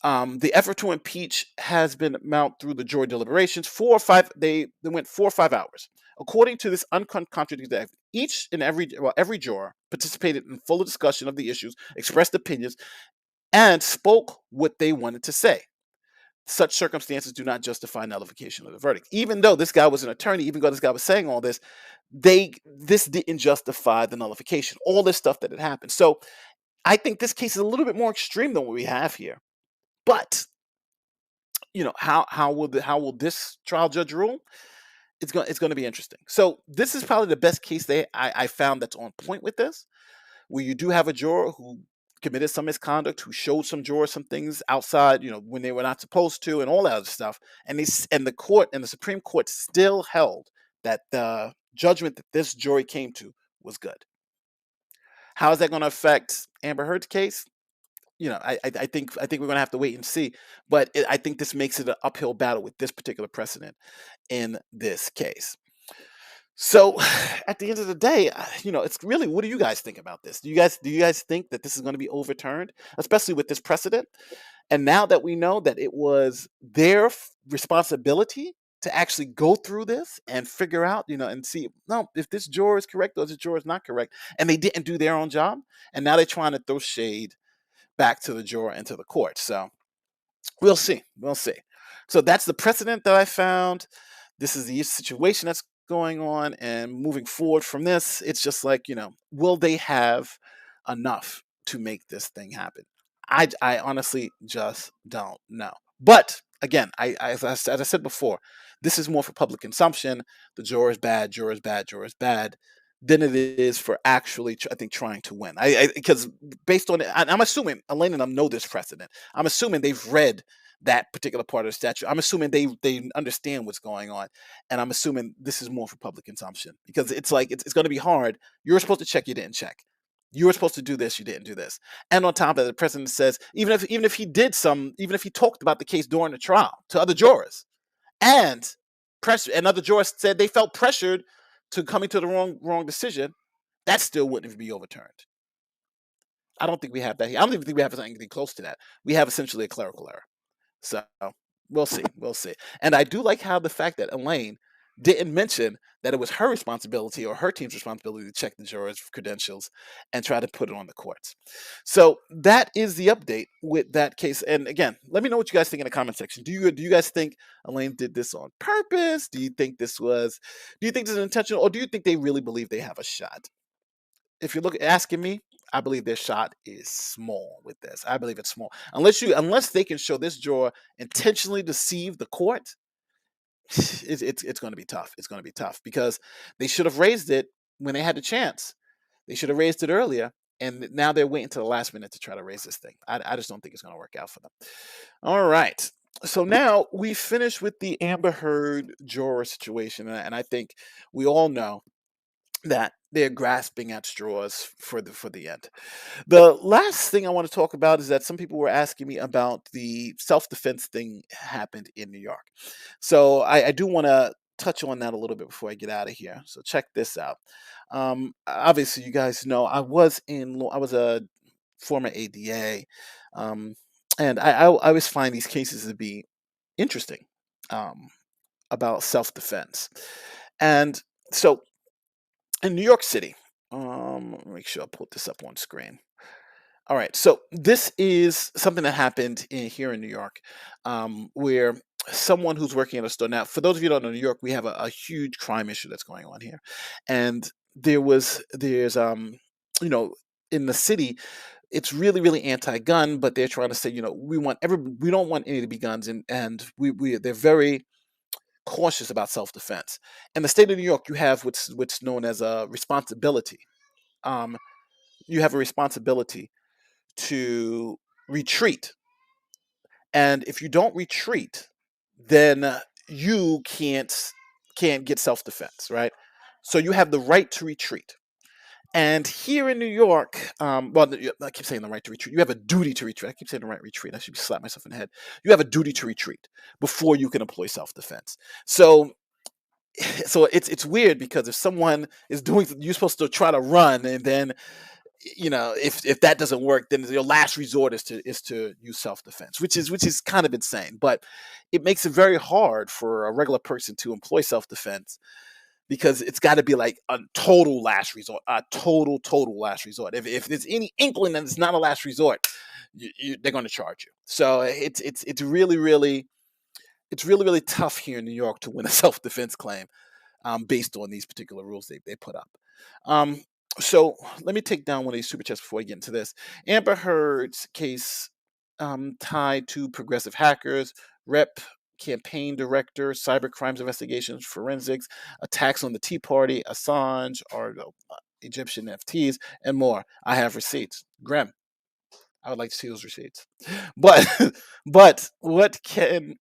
the effort to impeach has been mounted through the jury deliberations. 4 or 5, they went 4 or 5 hours. According to this uncontradicted evidence, every juror participated in full discussion of the issues, expressed opinions, and spoke what they wanted to say. Such circumstances do not justify nullification of the verdict. Even though this guy was an attorney, even though this guy was saying all this, this didn't justify the nullification. All this stuff that had happened. So I think this case is a little bit more extreme than what we have here. But how will this trial judge rule? It's going to be interesting. So this is probably the best case I found that's on point with this, where you do have a juror who committed some misconduct, who showed some jurors some things outside, when they were not supposed to, and all that other stuff. And the Supreme Court still held that the judgment that this jury came to was good. How is that going to affect Amber Heard's case? I think we're going to have to wait and see. But I think this makes it an uphill battle with this particular precedent in this case. So at the end of the day, it's really, what do you guys think about this? Do you guys think that this is going to be overturned, especially with this precedent? And now that we know that it was their responsibility to actually go through this and figure out, and see, no, if this juror is correct or this juror is not correct, and they didn't do their own job, and now they're trying to throw shade back to the juror and to the court. So we'll see. So that's the precedent that I found. This is the situation that's going on, and moving forward from this, it's just like, will they have enough to make this thing happen? I honestly just don't know. But again, as I said before, this is more for public consumption. The juror is bad, than it is for actually, I think, trying to win. Because based on it, I'm assuming Elaine and I know this precedent. I'm assuming they've read that particular part of the statute. I'm assuming they understand what's going on, and I'm assuming this is more for public consumption, because it's like it's going to be hard. You're supposed to check, you didn't check. You were supposed to do this, you didn't do this. And on top of that, the president says, even if he talked about the case during the trial to other jurors, and other jurors said they felt pressured to coming to the wrong decision, that still wouldn't be overturned. I don't think we have that here. I don't even think we have anything close to that. We have essentially a clerical error. So we'll see. And I do like how the fact that Elaine didn't mention that it was her responsibility or her team's responsibility to check the jurors' credentials and try to put it on the courts. So that is the update with that case. And again, let me know what you guys think in the comment section. Do you guys think Elaine did this on purpose? Do you think this is intentional, or do you think they really believe they have a shot? If you're asking me, I believe their shot is small with this. I believe it's small. Unless they can show this juror intentionally deceived the court, it's going to be tough. It's going to be tough, because they should have raised it when they had the chance. They should have raised it earlier, and now they're waiting to the last minute to try to raise this thing. I just don't think it's going to work out for them. All right. So now we finish with the Amber Heard juror situation, and I think we all know that they're grasping at straws for the end. The last thing I want to talk about is that some people were asking me about the self-defense thing happened in New York. So I do want to touch on that a little bit before I get out of here. So check this out. Obviously, you guys know I was a former ADA, and I always find these cases to be interesting, about self-defense. And so in New York City, Make sure I put this up on screen. All right, so this is something that happened here in New York, where someone who's working at a store. Now, for those of you who don't know New York, we have a huge crime issue that's going on here, and there's you know, in the city, it's really anti-gun, but they're trying to say, we don't want any to be guns, and they're very cautious about self-defense. In the state of New York, you have what's known as a responsibility. Um, you have a responsibility to retreat. And if you don't retreat, then you can't get self-defense, right? So you have the right to retreat. And here in New York, I keep saying the right to retreat. You have a duty to retreat. I keep saying the right retreat. I should be slap myself in the head. You have a duty to retreat before you can employ self-defense. So, so it's weird because if someone is doing, you're supposed to try to run, and then if that doesn't work, then your last resort is to use self-defense, which is kind of insane. But it makes it very hard for a regular person to employ self-defense, because it's got to be like a total last resort, a total last resort. If there's any inkling that it's not a last resort, they're going to charge you. So it's really tough here in New York to win a self-defense claim, based on these particular rules they put up. Um, so let me take down one of these super chats before I get into this. Amber Heard's case, tied to progressive hackers, rep campaign director, cyber crimes investigations, forensics, attacks on the Tea Party, Assange, Argo, Egyptian FTs, and more. I have receipts. Graham, I would like to see those receipts. But but what can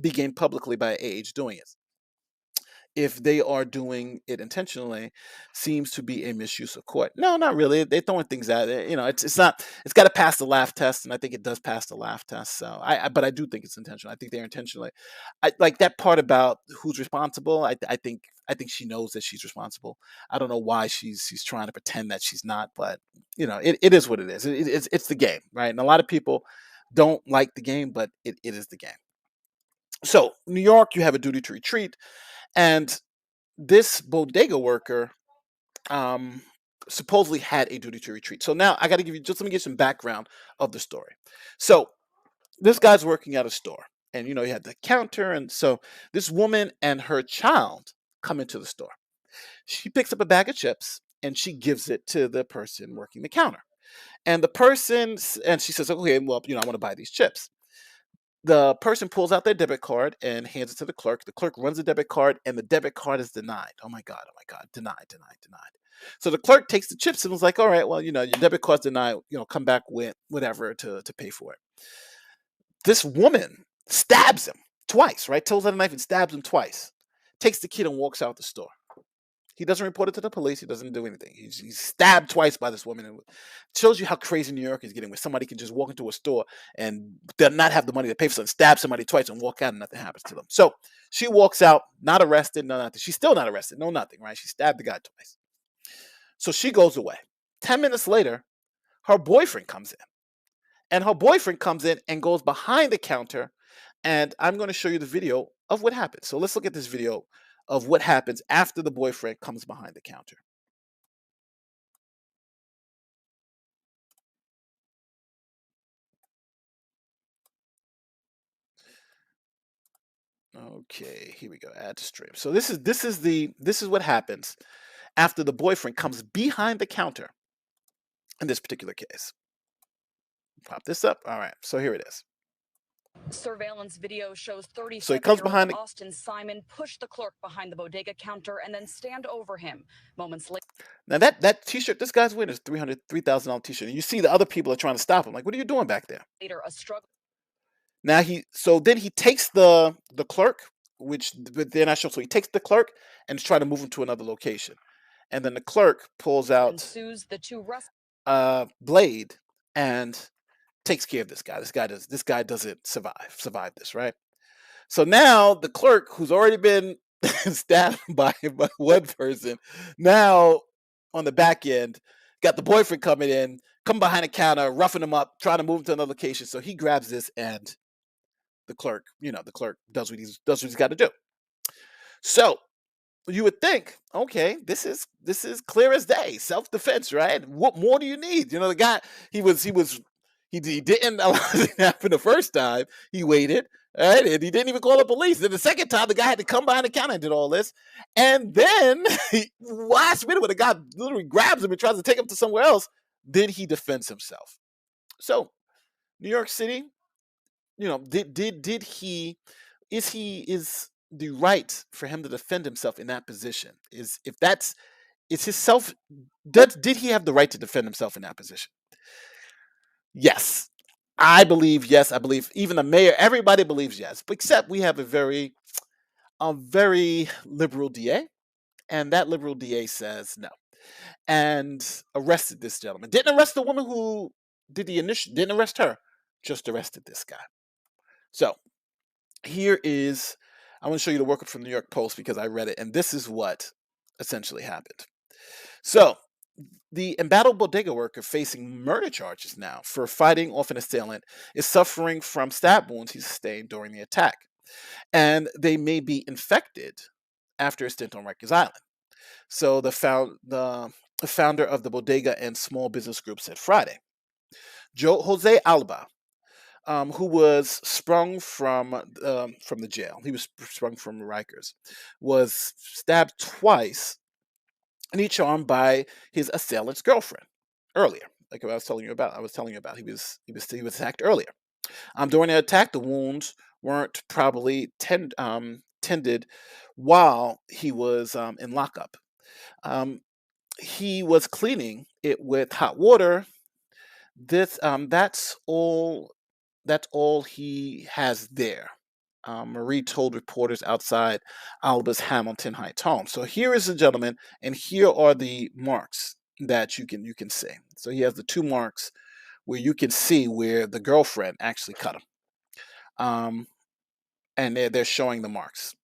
be gained publicly by age doing it, if they are doing it intentionally, seems to be a misuse of court. No, not really. They're throwing things at it. It's not. It's got to pass the laugh test, and I think it does pass the laugh test. So but I do think it's intentional. I think they're intentionally. I like that part about who's responsible. I think she knows that she's responsible. I don't know why she's trying to pretend that she's not, but it is what it is. It's the game, right? And a lot of people don't like the game, but it is the game. So New York, you have a duty to retreat, and this bodega worker, um, supposedly had a duty to retreat. So now I got to let me give you some background of the story. So this guy's working at a store, and he had the counter, and so this woman and her child come into the store. She picks up a bag of chips and she gives it to the person working the counter. And she says, okay, well, I want to buy these chips. The person pulls out their debit card and hands it to the clerk. The clerk runs the debit card, and the debit card is denied. Oh my God, denied, denied, denied. So the clerk takes the chips and was like, all right, well, your debit card's denied, come back with whatever to pay for it. This woman stabs him twice, right? Pulls out a knife and stabs him twice. Takes the kid and walks out the store. He doesn't report it to the police. He doesn't do anything. He's stabbed twice by this woman. It shows you how crazy New York is getting, where somebody can just walk into a store and not have the money to pay for something, stab somebody twice and walk out and nothing happens to them. So she walks out, not arrested, no nothing. She's still not arrested, no nothing, right? She stabbed the guy twice. So she goes away. 10 minutes later, her boyfriend comes in. And her boyfriend comes in and goes behind the counter. And I'm going to show you the video of what happens. So let's look at this video of what happens after the boyfriend comes behind the counter. Okay, here we go. Add to stream. So this is what happens after the boyfriend comes behind the counter in this particular case. Pop this up. All right. So here it is. Surveillance video shows So he comes 37-year-old behind the, Austin Simon push the clerk behind the bodega counter and then stand over him. Moments now that t-shirt this guy's wearing is $3,000 t-shirt. And you see the other people are trying to stop him. Like, what are you doing back there? later, a struggle. Now then he takes the clerk, but they're not sure. So he takes the clerk and is trying to move him to another location. And then the clerk pulls out Ensues the two a blade and takes care of this guy. This guy doesn't survive this, right? So now the clerk, who's already been stabbed by one person, now on the back end, got the boyfriend come behind the counter, roughing him up, trying to move him to another location. So he grabs this, and the clerk does what he's got to do. So you would think, okay, this is clear as day, self-defense, right? What more do you need? The guy, he didn't allow it to happen the first time. He waited, right, and he didn't even call the police. Then the second time, the guy had to come behind the counter and did all this, and then last minute, when the guy literally grabs him and tries to take him to somewhere else, then he defends himself. So New York City, did he is the right for him to defend himself in that position, is if that's is his self did he have the right to defend himself in that position? Yes. I believe yes. I believe even the mayor, everybody believes yes, but except we have a very liberal DA, and that liberal DA says no, and arrested this gentleman. Didn't arrest the woman who did the initial, didn't arrest her, just arrested this guy. So here is, I want to show you the workup from the New York Post because I read it, and this is what essentially happened. So the embattled bodega worker facing murder charges now for fighting off an assailant is suffering from stab wounds he sustained during the attack, and they may be infected after a stint on Rikers Island. So the founder of the bodega and small business group said Friday. Jose Alba, who was sprung from the jail. He was sprung from Rikers, was stabbed twice in each arm by his assailant's girlfriend earlier. Like I was telling you about, he was attacked earlier. During the attack, the wounds weren't probably tended while he was in lockup. Um, he was cleaning it with hot water. That's all he has there. Marie told reporters outside Alba's Hamilton Heights home. So here is the gentleman, and here are the marks that you can see. So he has the two marks where you can see where the girlfriend actually cut him, and they're showing the marks.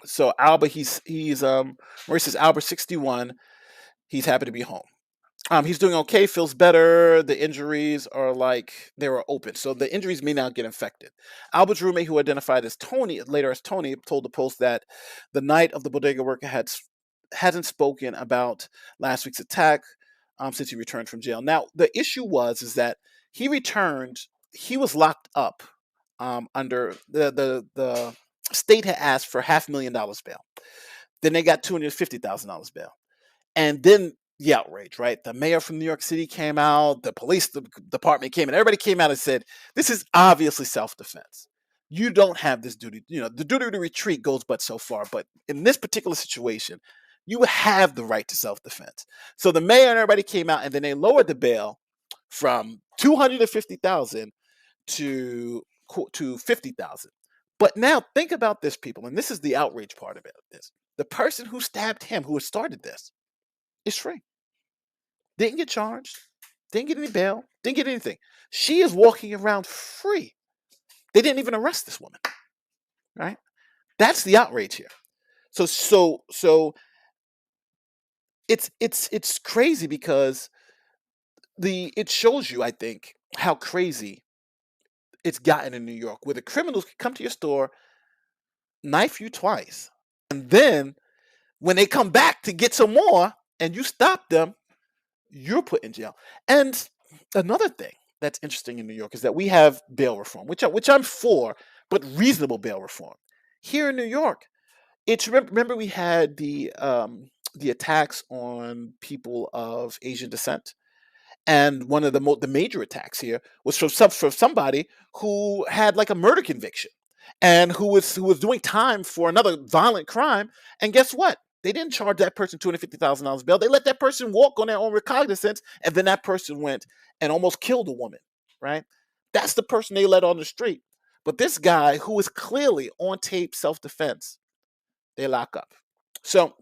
So Alba, Maurice says Alba 61. He's happy to be home. He's doing okay, feels better. The injuries are like they were open, so the injuries may not get infected. Albert's roommate, who identified as Tony later as Tony, told the Post that the night of the bodega worker hasn't spoken about last week's attack since he returned from jail. Now, the issue is that he returned. He was locked up under the state had asked for $500,000 bail. Then they got $250,000 bail. And then the outrage, right? The mayor from New York City came out, the police department came in, everybody came out and said, this is obviously self-defense. You don't have this duty. The duty to retreat goes but so far. But in this particular situation, you have the right to self-defense. So the mayor and everybody came out, and then they lowered the bail from 250,000 to 50,000. But now think about this, people, and this is the outrage part about this. The person who stabbed him, who had started this, is free. Didn't get charged. Didn't get any bail. Didn't get anything. She is walking around free. They didn't even arrest this woman. Right? That's the outrage here. So it's crazy because it shows you, I think, how crazy it's gotten in New York, where the criminals can come to your store, knife you twice, and then when they come back to get some more and you stop them, you're put in jail. And another thing that's interesting in New York is that we have bail reform, which I'm for, but reasonable bail reform. Here in New York, remember we had the attacks on people of Asian descent, and one of the major attacks here was from somebody who had like a murder conviction, and who was doing time for another violent crime. And guess what? They didn't charge that person $250,000 bail. They let that person walk on their own recognizance, and then that person went and almost killed a woman. Right? That's the person they let on the street. But this guy, who is clearly on tape self-defense, they lock up. So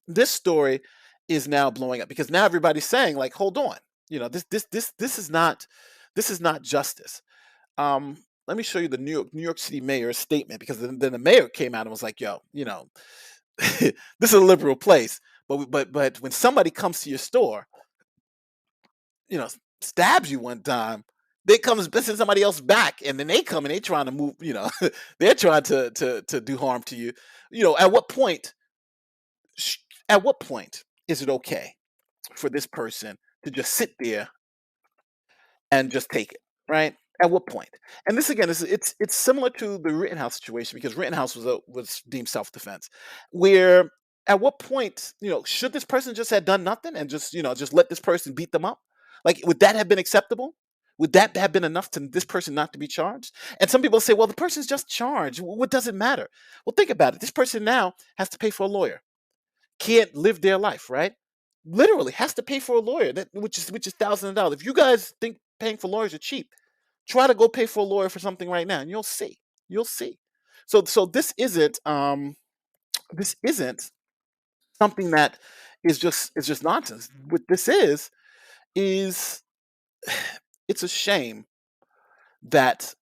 this story is now blowing up because now everybody's saying, like, hold on, this is not justice. Let me show you the New York City mayor's statement, because then the mayor came out and was like, yo, this is a liberal place, but when somebody comes to your store, stabs you one time, they comes send somebody else back, and then they come and they trying to move, they're trying to do harm to you. At what point? At what point is it okay for this person to just sit there and just take it, right? At what point? And this again is it's similar to the Rittenhouse situation because Rittenhouse was deemed self-defense, where at what point, should this person just have done nothing and just let this person beat them up? Like, would that have been acceptable? Would that have been enough to this person not to be charged? And some people say, well, the person's just charged. What does it matter? Well, think about it. This person now has to pay for a lawyer, can't live their life, right? Literally has to pay for a lawyer, which is thousands of dollars. If you guys think paying for lawyers are cheap, try to go pay for a lawyer for something right now, and you'll see. You'll see. So this isn't something that is just nonsense. What this is it's a shame that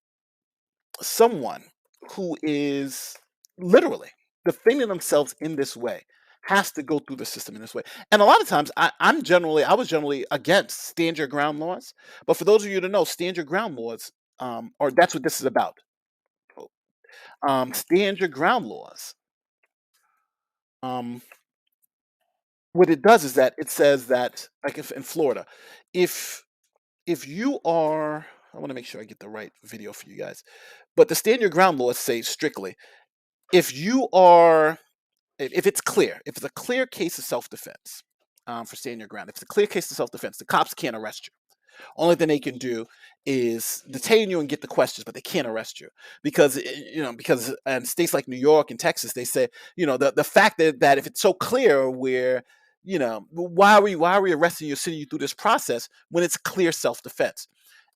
someone who is literally defending themselves in this way has to go through the system in this way. And a lot of times, I was generally against stand your ground laws. But for those of you to know, stand your ground laws, or that's what this is about. Stand your ground laws. Um, what it does is that it says that, like if in Florida, if you are, I want to make sure I get the right video for you guys. But the stand your ground laws say strictly, if you are if it's clear, if it's a clear case of self-defense, for standing your ground, if it's a clear case of self-defense, the cops can't arrest you. Only thing they can do is detain you and get the questions, but they can't arrest you because in states like New York and Texas, they say the fact that if it's so clear, where why are we arresting you, sending you through this process when it's clear self-defense.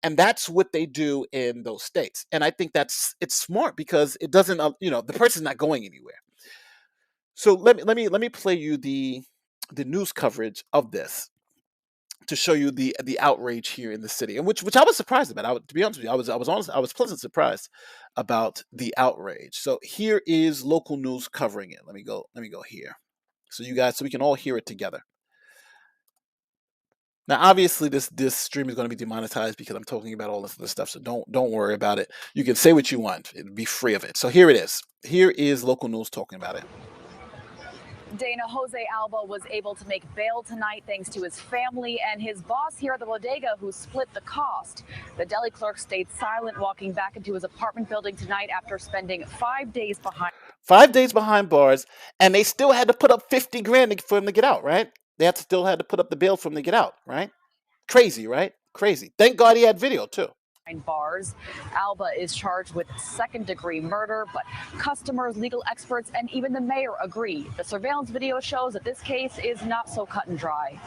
And that's what they do in those states. And I think it's smart because it doesn't, the person's not going anywhere. So let me play you the news coverage of this to show you the outrage here in the city, and which I was surprised about. To be honest with you, I was pleasantly surprised about the outrage. So here is local news covering it. Let me go here, so we can all hear it together. Now, obviously, this stream is going to be demonetized because I'm talking about all this other stuff. So don't worry about it. You can say what you want; it'll be free of it. So here it is. Here is local news talking about it. Dana, Jose Alba was able to make bail tonight thanks to his family and his boss here at the bodega, who split the cost. The deli clerk stayed silent, walking back into his apartment building tonight after spending 5 days behind. 5 days behind bars, and they still had to put up 50 grand for him to get out, right? They still had to put up the bail for him to get out, right? Crazy, right? Crazy. Thank God he had video too. Bars. Alba is charged with second-degree murder, but customers, legal experts, and even the mayor agree. The surveillance video shows that this case is not so cut and dry.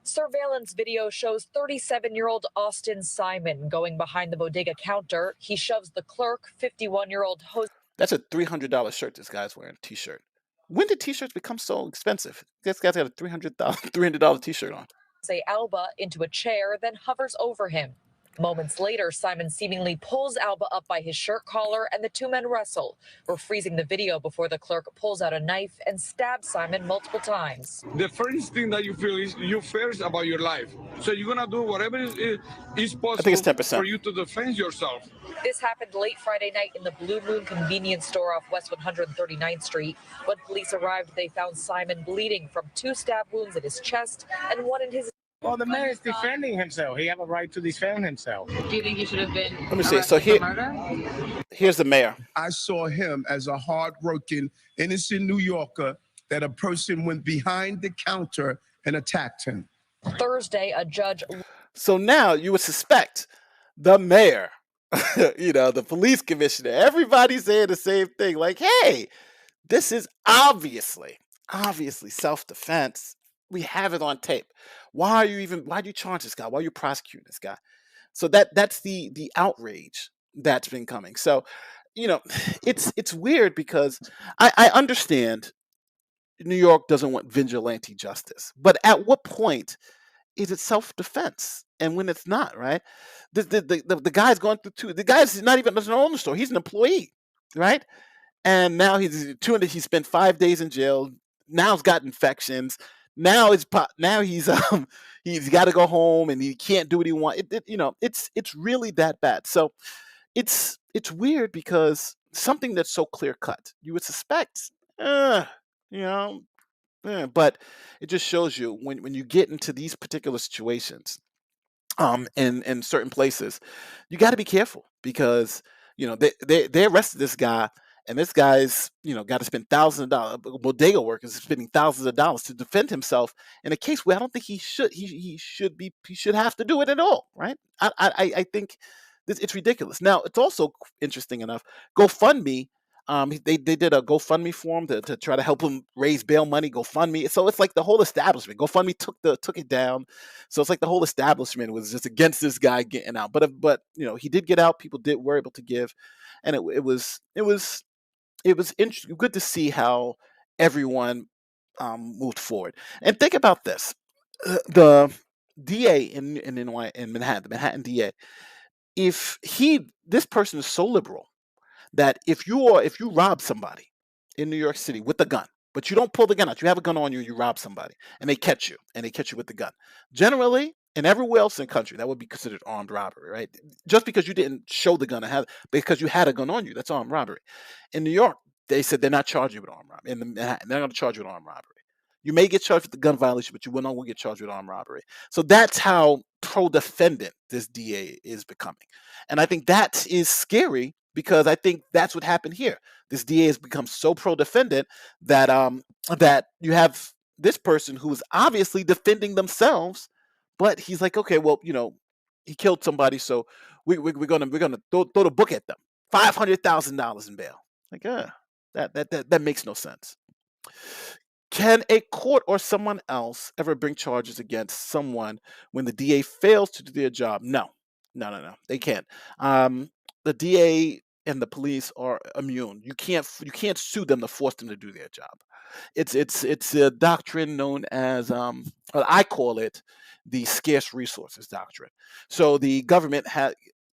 Surveillance video shows 37-year-old Austin Simon going behind the bodega counter. He shoves the clerk, 51-year-old Jose. That's a $300 shirt this guy's wearing, t-shirt. When did t-shirts become so expensive? This guy's got a $300 t-shirt on. Jose Alba into a chair, then hovers over him. Moments later, Simon seemingly pulls Alba up by his shirt collar, and the two men wrestle. We're freezing the video before the clerk pulls out a knife and stabs Simon multiple times. The first thing that you feel is you fears about your life. So you're going to do whatever is possible, I think it's 10%. For you to defend yourself. This happened late Friday night in the Blue Moon convenience store off West 139th Street. When police arrived, they found Simon bleeding from 2 stab wounds in his chest and 1 in his. Well, the man is defending himself. He have a right to defend himself. Do you think he should have been? Let me see. So here's the mayor. I saw him as a hardworking, innocent New Yorker that a person went behind the counter and attacked him. Thursday, a judge. So now you would suspect the mayor, the police commissioner, everybody saying the same thing. Like, hey, this is obviously self-defense. We have it on tape. Why do you charge this guy? Why are you prosecuting this guy? So that's the outrage that's been coming. So, it's weird because I understand New York doesn't want vigilante justice, but at what point is it self-defense? And when it's not, right? The guy's going through the guy's not even doesn't own the store. He's an employee, right? And now he spent 5 days in jail. Now he's got infections. Now he's got to go home and he can't do what he wants. It's really that bad. So it's it's weird because something that's so clear cut, you would suspect, uh, you know, but it just shows you when you get into these particular situations, in certain places, you got to be careful because they arrested this guy, and this guy's got to spend thousands of dollars. Bodega workers are spending thousands of dollars to defend himself in a case where I don't think he should have to do it at all, right? I think it's ridiculous. Now it's also interesting enough. GoFundMe. They did a GoFundMe for him to try to help him raise bail money. GoFundMe. So it's like the whole establishment. GoFundMe took it down. So it's like the whole establishment was just against this guy getting out. But he did get out. People were able to give, and it was interesting, good to see how everyone moved forward. And think about this: the DA in Manhattan, the Manhattan DA. If this person is so liberal that if you rob somebody in New York City with a gun, but you don't pull the gun out, you have a gun on you, you rob somebody, and they catch you, with the gun. Generally, and everywhere else in the country, that would be considered armed robbery, right? Just because you didn't show the gun, because you had a gun on you, that's armed robbery. In New York, they said they're not charging you with armed robbery. They're not going to charge you with armed robbery. You may get charged with the gun violation, but you will not get charged with armed robbery. So that's how pro-defendant this DA is becoming. And I think that is scary because I think that's what happened here. This DA has become so pro-defendant that you have this person who is obviously defending themselves, but he's like, okay, well, he killed somebody, so we're gonna throw the book at them. $500,000 in bail. Like, that makes no sense. Can a court or someone else ever bring charges against someone when the DA fails to do their job? No, no. They can't. The DA and the police are immune. You can't sue them to force them to do their job. It's a doctrine known as I call it the scarce resources doctrine. So the government has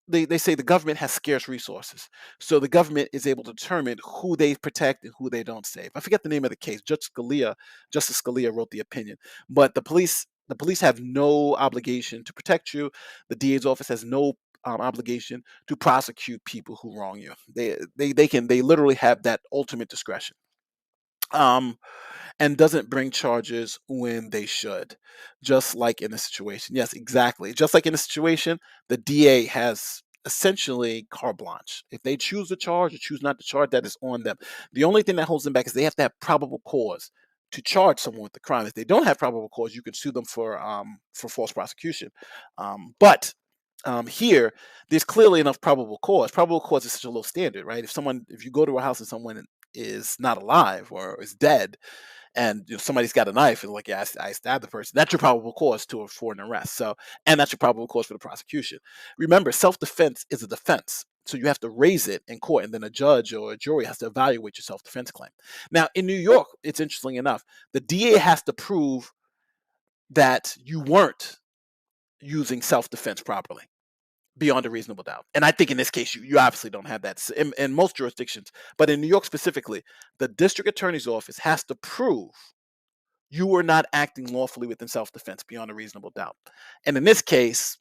they say the government has scarce resources. So the government is able to determine who they protect and who they don't save. I forget the name of the case. Justice Scalia wrote the opinion. But the police have no obligation to protect you. The DA's office has no obligation to prosecute people who wrong you. They literally have that ultimate discretion. Um, and doesn't bring charges when they should. Just like in a situation. Yes, exactly. Just like in a situation, the DA has essentially carte blanche. If they choose to charge or choose not to charge, that is on them. The only thing that holds them back is they have to have probable cause to charge someone with the crime. If they don't have probable cause, you can sue them for false prosecution. But here, there's clearly enough probable cause. Probable cause is such a low standard, right? If you go to a house and someone is not alive or is dead, and somebody's got a knife and like, yeah, I stabbed the person, that's your probable cause for an arrest. So, and that's your probable cause for the prosecution. Remember, self-defense is a defense. So you have to raise it in court, and then a judge or a jury has to evaluate your self-defense claim. Now, in New York, it's interesting enough, the DA has to prove that you weren't using self-defense properly beyond a reasonable doubt. And I think in this case, you obviously don't have that in most jurisdictions. But in New York specifically, the district attorney's office has to prove you were not acting lawfully within self-defense beyond a reasonable doubt. And in this case,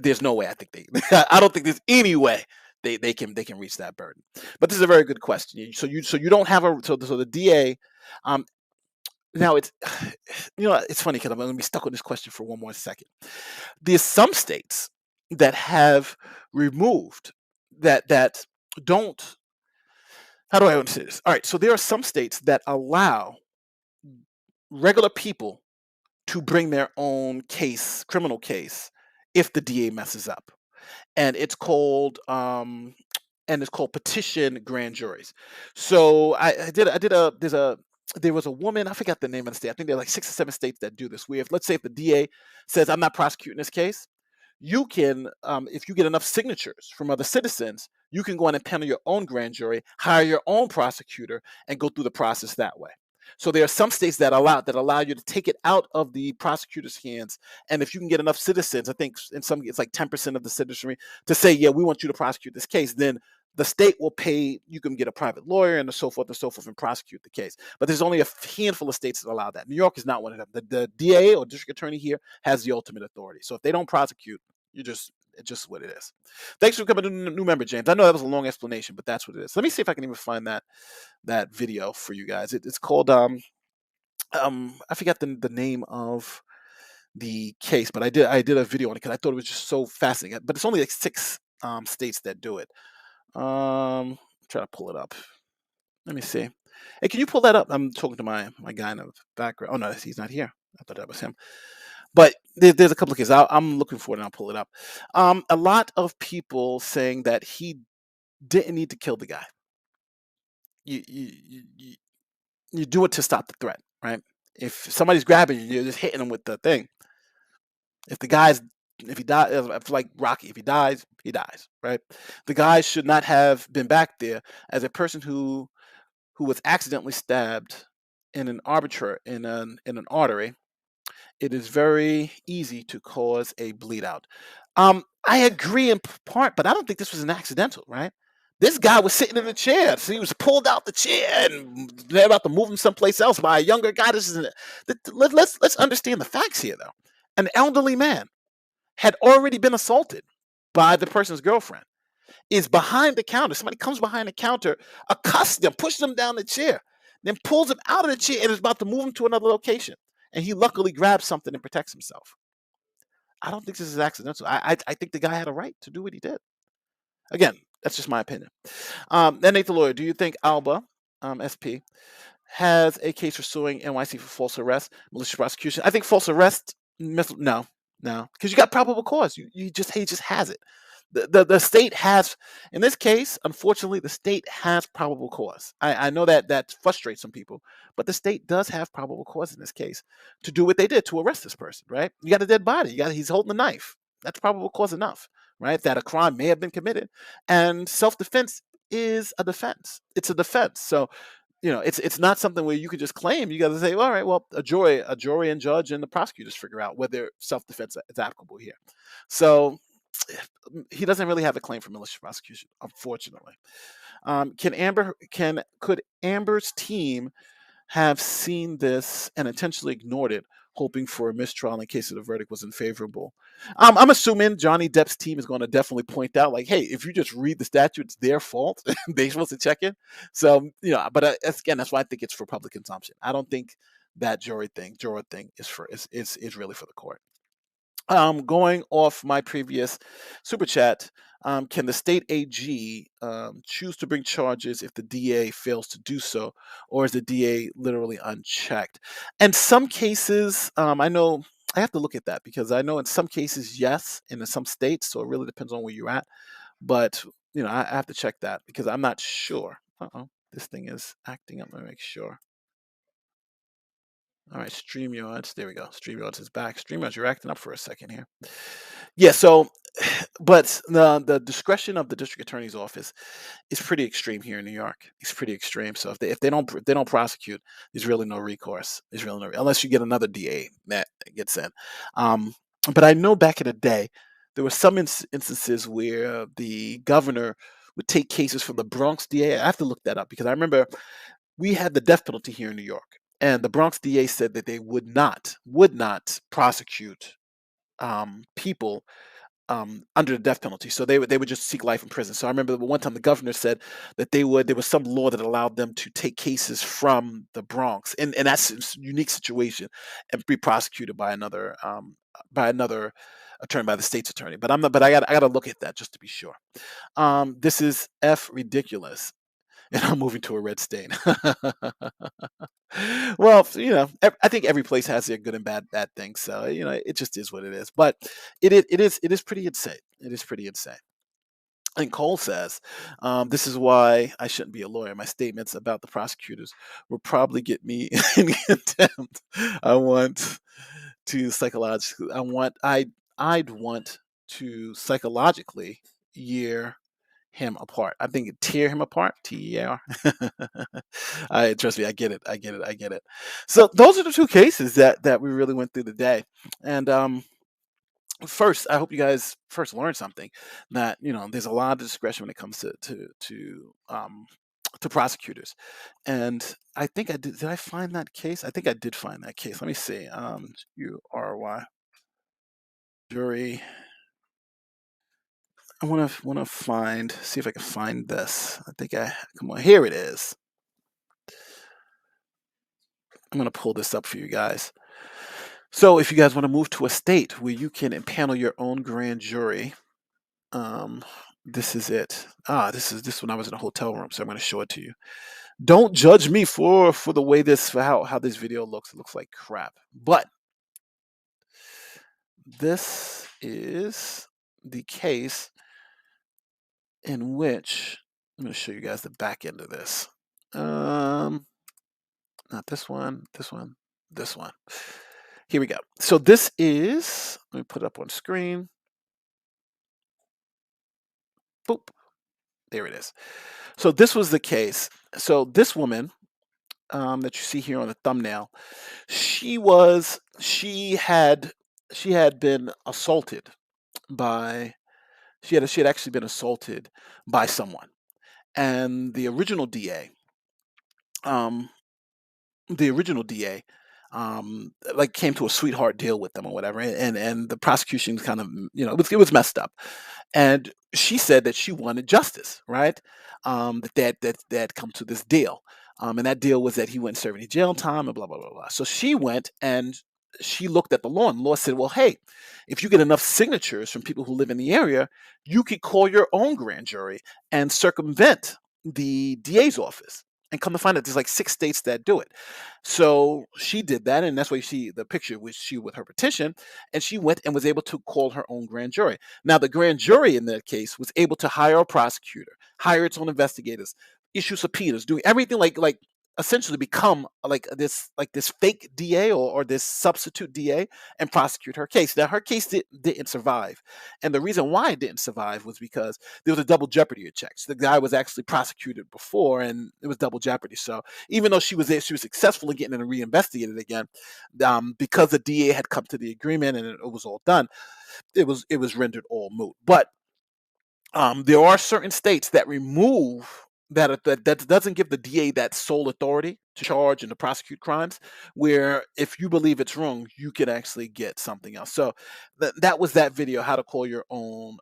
there's no way. I think I don't think there's any way they can reach that burden. But this is a very good question. So you don't have so the DA. Now it's it's funny because I'm going to be stuck on this question for one more second. There's some states that have removed that don't. How do I want to say this? All right, so there are some states that allow regular people to bring their own criminal case, if the DA messes up, and it's called petition grand juries. So there was a woman, I forgot the name of the state. I think there are like 6 or 7 states that do this. Where let's say if the DA says, I'm not prosecuting this case, you can, if you get enough signatures from other citizens, you can go in and panel your own grand jury, hire your own prosecutor, and go through the process that way. So there are some states that allow you to take it out of the prosecutor's hands, and if you can get enough citizens, I think in some it's like 10% of the citizenry, to say, yeah, we want you to prosecute this case, then the state will pay. You can get a private lawyer and so forth and prosecute the case. But there's only a handful of states that allow that. New York is not one of them. The DA or district attorney here has the ultimate authority. So if they don't prosecute, It's just what it is. Thanks for coming to new member, James. I know that was a long explanation, but that's what it is. Let me see if I can even find that video for you guys. It's called I forgot the name of the case, but I did a video on it because I thought it was just so fascinating. But it's only like 6 states that do it. Try to pull it up. Let me see. Hey, can you pull that up? I'm talking to my guy in the background. Oh no, he's not here. I thought that was him. But there's a couple of cases. I'm looking for it and I'll pull it up. A lot of people saying that he didn't need to kill the guy. You do it to stop the threat, right? If somebody's grabbing you, you're just hitting them with the thing. If he dies, if like Rocky, if he dies, right? The guy should not have been back there as a person who was accidentally stabbed in an artery. It is very easy to cause a bleed out. I agree in part, but I don't think this was an accidental, right? This guy was sitting in a chair, so he was pulled out the chair, and they're about to move him someplace else by a younger guy. Let's understand the facts here, though. An elderly man had already been assaulted by the person's girlfriend. Is behind the counter. Somebody comes behind the counter, accosts them, pushes them down the chair, then pulls him out of the chair and is about to move him to another location. And he luckily grabs something and protects himself. I don't think this is accidental. I think the guy had a right to do what he did. Again, that's just my opinion. Then Nate the lawyer, do you think Alba, SP, has a case for suing NYC for false arrest, malicious prosecution? I think false arrest, no, because you got probable cause. He just has it. The state has, in this case, unfortunately, the state has probable cause. I know that frustrates some people, but the state does have probable cause in this case to do what they did to arrest this person, right? You got a dead body. He's holding a knife. That's probable cause enough, right? That a crime may have been committed, and self-defense is a defense. It's a defense. So, it's not something where you could just claim. You got to say, all right, well, a jury and judge and the prosecutors figure out whether self-defense is applicable here. So he doesn't really have a claim for malicious prosecution, unfortunately. Could Amber's team have seen this and intentionally ignored it, hoping for a mistrial in case the verdict was unfavorable? I'm assuming Johnny Depp's team is going to definitely point out, like, hey, if you just read the statute, it's their fault. They're supposed to check it. So, but again, that's why I think it's for public consumption. I don't think that juror thing is really for the court. Going off my previous super chat, can the state AG choose to bring charges if the DA fails to do so, or is the DA literally unchecked? In some cases, I know I have to look at that because I know in some cases, yes, and in some states, so it really depends on where you're at. But I have to check that because I'm not sure. This thing is acting up. Let me make sure. All right, StreamYards. There we go. StreamYards is back. StreamYards, you're acting up for a second here. Yeah, so, but the discretion of the district attorney's office is pretty extreme here in New York. It's pretty extreme. So if they don't prosecute, there's really no recourse. There's really no, unless you get another DA that gets in. But I know back in the day, there were some instances where the governor would take cases from the Bronx DA. I have to look that up because I remember we had the death penalty here in New York, and the Bronx DA said that they would not prosecute people under the death penalty. So they would just seek life in prison. So I remember one time the governor said that there was some law that allowed them to take cases from the Bronx in that unique situation and be prosecuted by another attorney, by the state's attorney. But I got to look at that just to be sure. This is ridiculous. And I'm moving to a red stain. Well, I think every place has their good and bad things. So, it just is what it is. But it is pretty insane. It is pretty insane. And Cole says, this is why I shouldn't be a lawyer. My statements about the prosecutors will probably get me in contempt. I'd want to psychologically year him apart. I think tear him apart. TER. I trust me. I get it. So those are the two cases that we really went through today. And first, I hope you guys first learned something that there's a lot of discretion when it comes to prosecutors. And I think I did. Did I find that case? I think I did find that case. Let me see. URY jury I want to see if I can find this. Come on, here it is. I'm going to pull this up for you guys. So if you guys want to move to a state where you can impanel your own grand jury, this is it. This when I was in a hotel room, so I'm going to show it to you. Don't judge me for the way for how this video looks. It looks like crap. But this is the case in which I'm going to show you guys the back end of this. Not this one, this one, this one. Here we go. So this is, let me put it up on screen. Boop. There it is. So this was the case. So this woman that you see here on the thumbnail, she had been assaulted by she had actually been assaulted by someone, and the original DA um like came to a sweetheart deal with them or whatever, and the prosecution kind of, it was messed up, and she said that she wanted justice, right? That they had come to this deal, and that deal was that he wouldn't serve any jail time and blah blah blah blah. So she went and she looked at the law, and the law said, well, hey, if you get enough signatures from people who live in the area, you could call your own grand jury and circumvent the DA's office. And come to find out, there's like 6 states that do it. So she did that, and that's why you see the picture was she with her petition, and she went and was able to call her own grand jury. Now, the grand jury in that case was able to hire a prosecutor, hire its own investigators, issue subpoenas, doing everything like essentially become like this fake DA or this substitute DA and prosecute her case. Now, her case didn't survive, and the reason why it didn't survive was because there was a double jeopardy check. So the guy was actually prosecuted before, and it was double jeopardy. So even though she was successful in getting it reinvestigated again, because the DA had come to the agreement and it was all done, it was rendered all moot. But there are certain states that remove that doesn't give the DA that sole authority to charge and to prosecute crimes, where if you believe it's wrong, you can actually get something else. So that was that video, how to call your own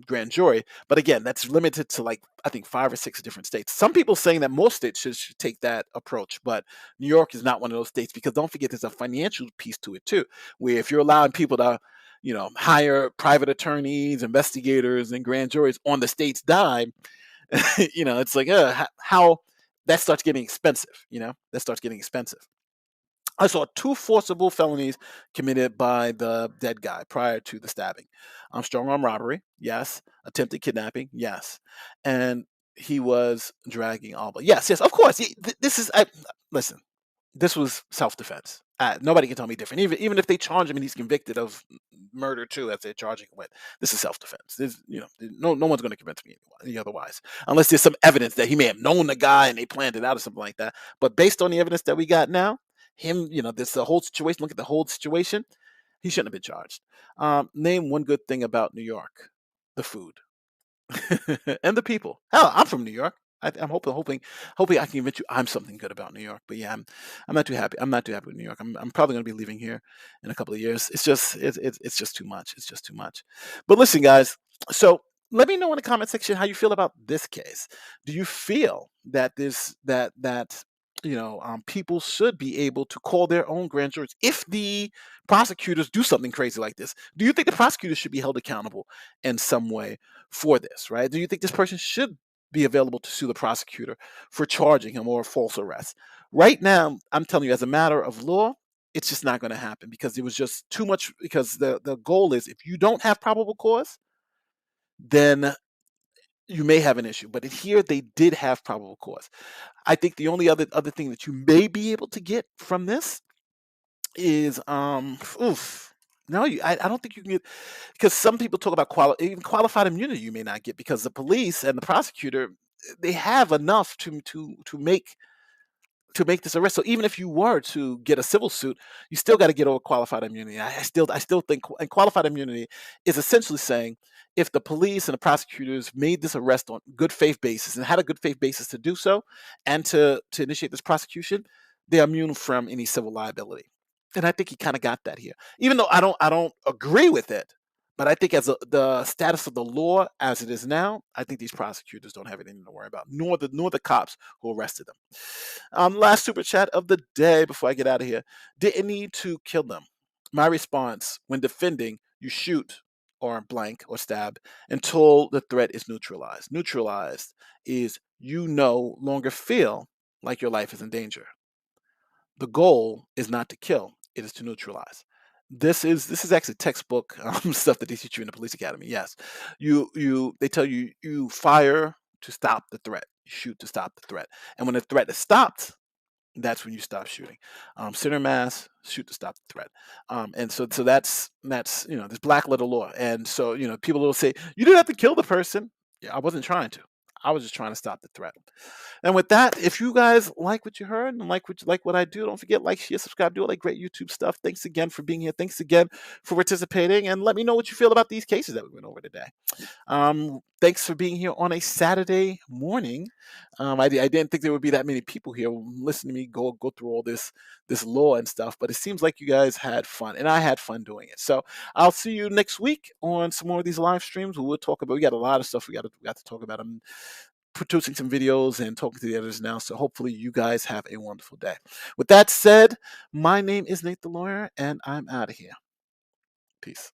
grand jury. But again, that's limited to like, I think 5 or 6 different states. Some people saying that most states should take that approach, but New York is not one of those states, because don't forget there's a financial piece to it too, where if you're allowing people to hire private attorneys, investigators, and grand juries on the state's dime, it's like how that starts getting expensive. That starts getting expensive. I saw 2 forcible felonies committed by the dead guy prior to the stabbing. Strong arm robbery, yes. Attempted kidnapping, yes. And he was dragging Alba. Yes, of course. This is listen. This was self-defense. Nobody can tell me different. Even if they charge him and he's convicted of murder too, as they're charging him with, this is self-defense. No one's going to convince me any otherwise, unless there's some evidence that he may have known the guy and they planned it out or something like that. But based on the evidence that we got now, this the whole situation. Look at the whole situation. He shouldn't have been charged. Name one good thing about New York: the food and the people. Hell, I'm from New York. I'm hoping I can convince you I'm something good about New York. But yeah, I'm not too happy. I'm not too happy with New York. I'm probably going to be leaving here in a couple of years. It's just too much. It's just too much. But listen, guys. So let me know in the comment section how you feel about this case. Do you feel that people should be able to call their own grand juries if the prosecutors do something crazy like this? Do you think the prosecutors should be held accountable in some way for this? Right? Do you think this person should be available to sue the prosecutor for charging him or false arrest? Right now, I'm telling you, as a matter of law, it's just not going to happen, because it was just too much. Because the goal is, if you don't have probable cause, then you may have an issue. But here they did have probable cause. I think the only other thing that you may be able to get from this is no, I don't think you can get, because some people talk about even qualified immunity you may not get, because the police and the prosecutor, they have enough to make this arrest. So even if you were to get a civil suit, you still got to get over qualified immunity. I still think, and qualified immunity is essentially saying, if the police and the prosecutors made this arrest on good faith basis and had a good faith basis to do so, and to initiate this prosecution, they're immune from any civil liability. And I think he kind of got that here, even though I don't agree with it. But I think as the status of the law as it is now, I think these prosecutors don't have anything to worry about, nor the cops who arrested them. Last super chat of the day before I get out of here. Didn't need to kill them. My response when defending, you shoot or blank or stab until the threat is neutralized. Neutralized is you no longer feel like your life is in danger. The goal is not to kill, it is to neutralize. This is actually textbook stuff that they teach you in the police academy. Yes, they tell you you fire to stop the threat, you shoot to stop the threat, and when the threat is stopped, that's when you stop shooting. Center mass, shoot to stop the threat. And so that's this black letter law. And so people will say you didn't have to kill the person. Yeah, I wasn't trying to. I was just trying to stop the threat. And with that, if you guys like what you heard and like what I do, don't forget like, share, subscribe, do all that great YouTube stuff. Thanks again for being here. Thanks again for participating, and let me know what you feel about these cases that we went over today. Thanks for being here on a Saturday morning. I didn't think there would be that many people here listening to me go through all this law and stuff, but it seems like you guys had fun, and I had fun doing it. So I'll see you next week on some more of these live streams. We got a lot of stuff we got to talk about. I'm producing some videos and talking to the editors now, so hopefully you guys have a wonderful day. With that said, my name is Nate the Lawyer, and I'm out of here. Peace.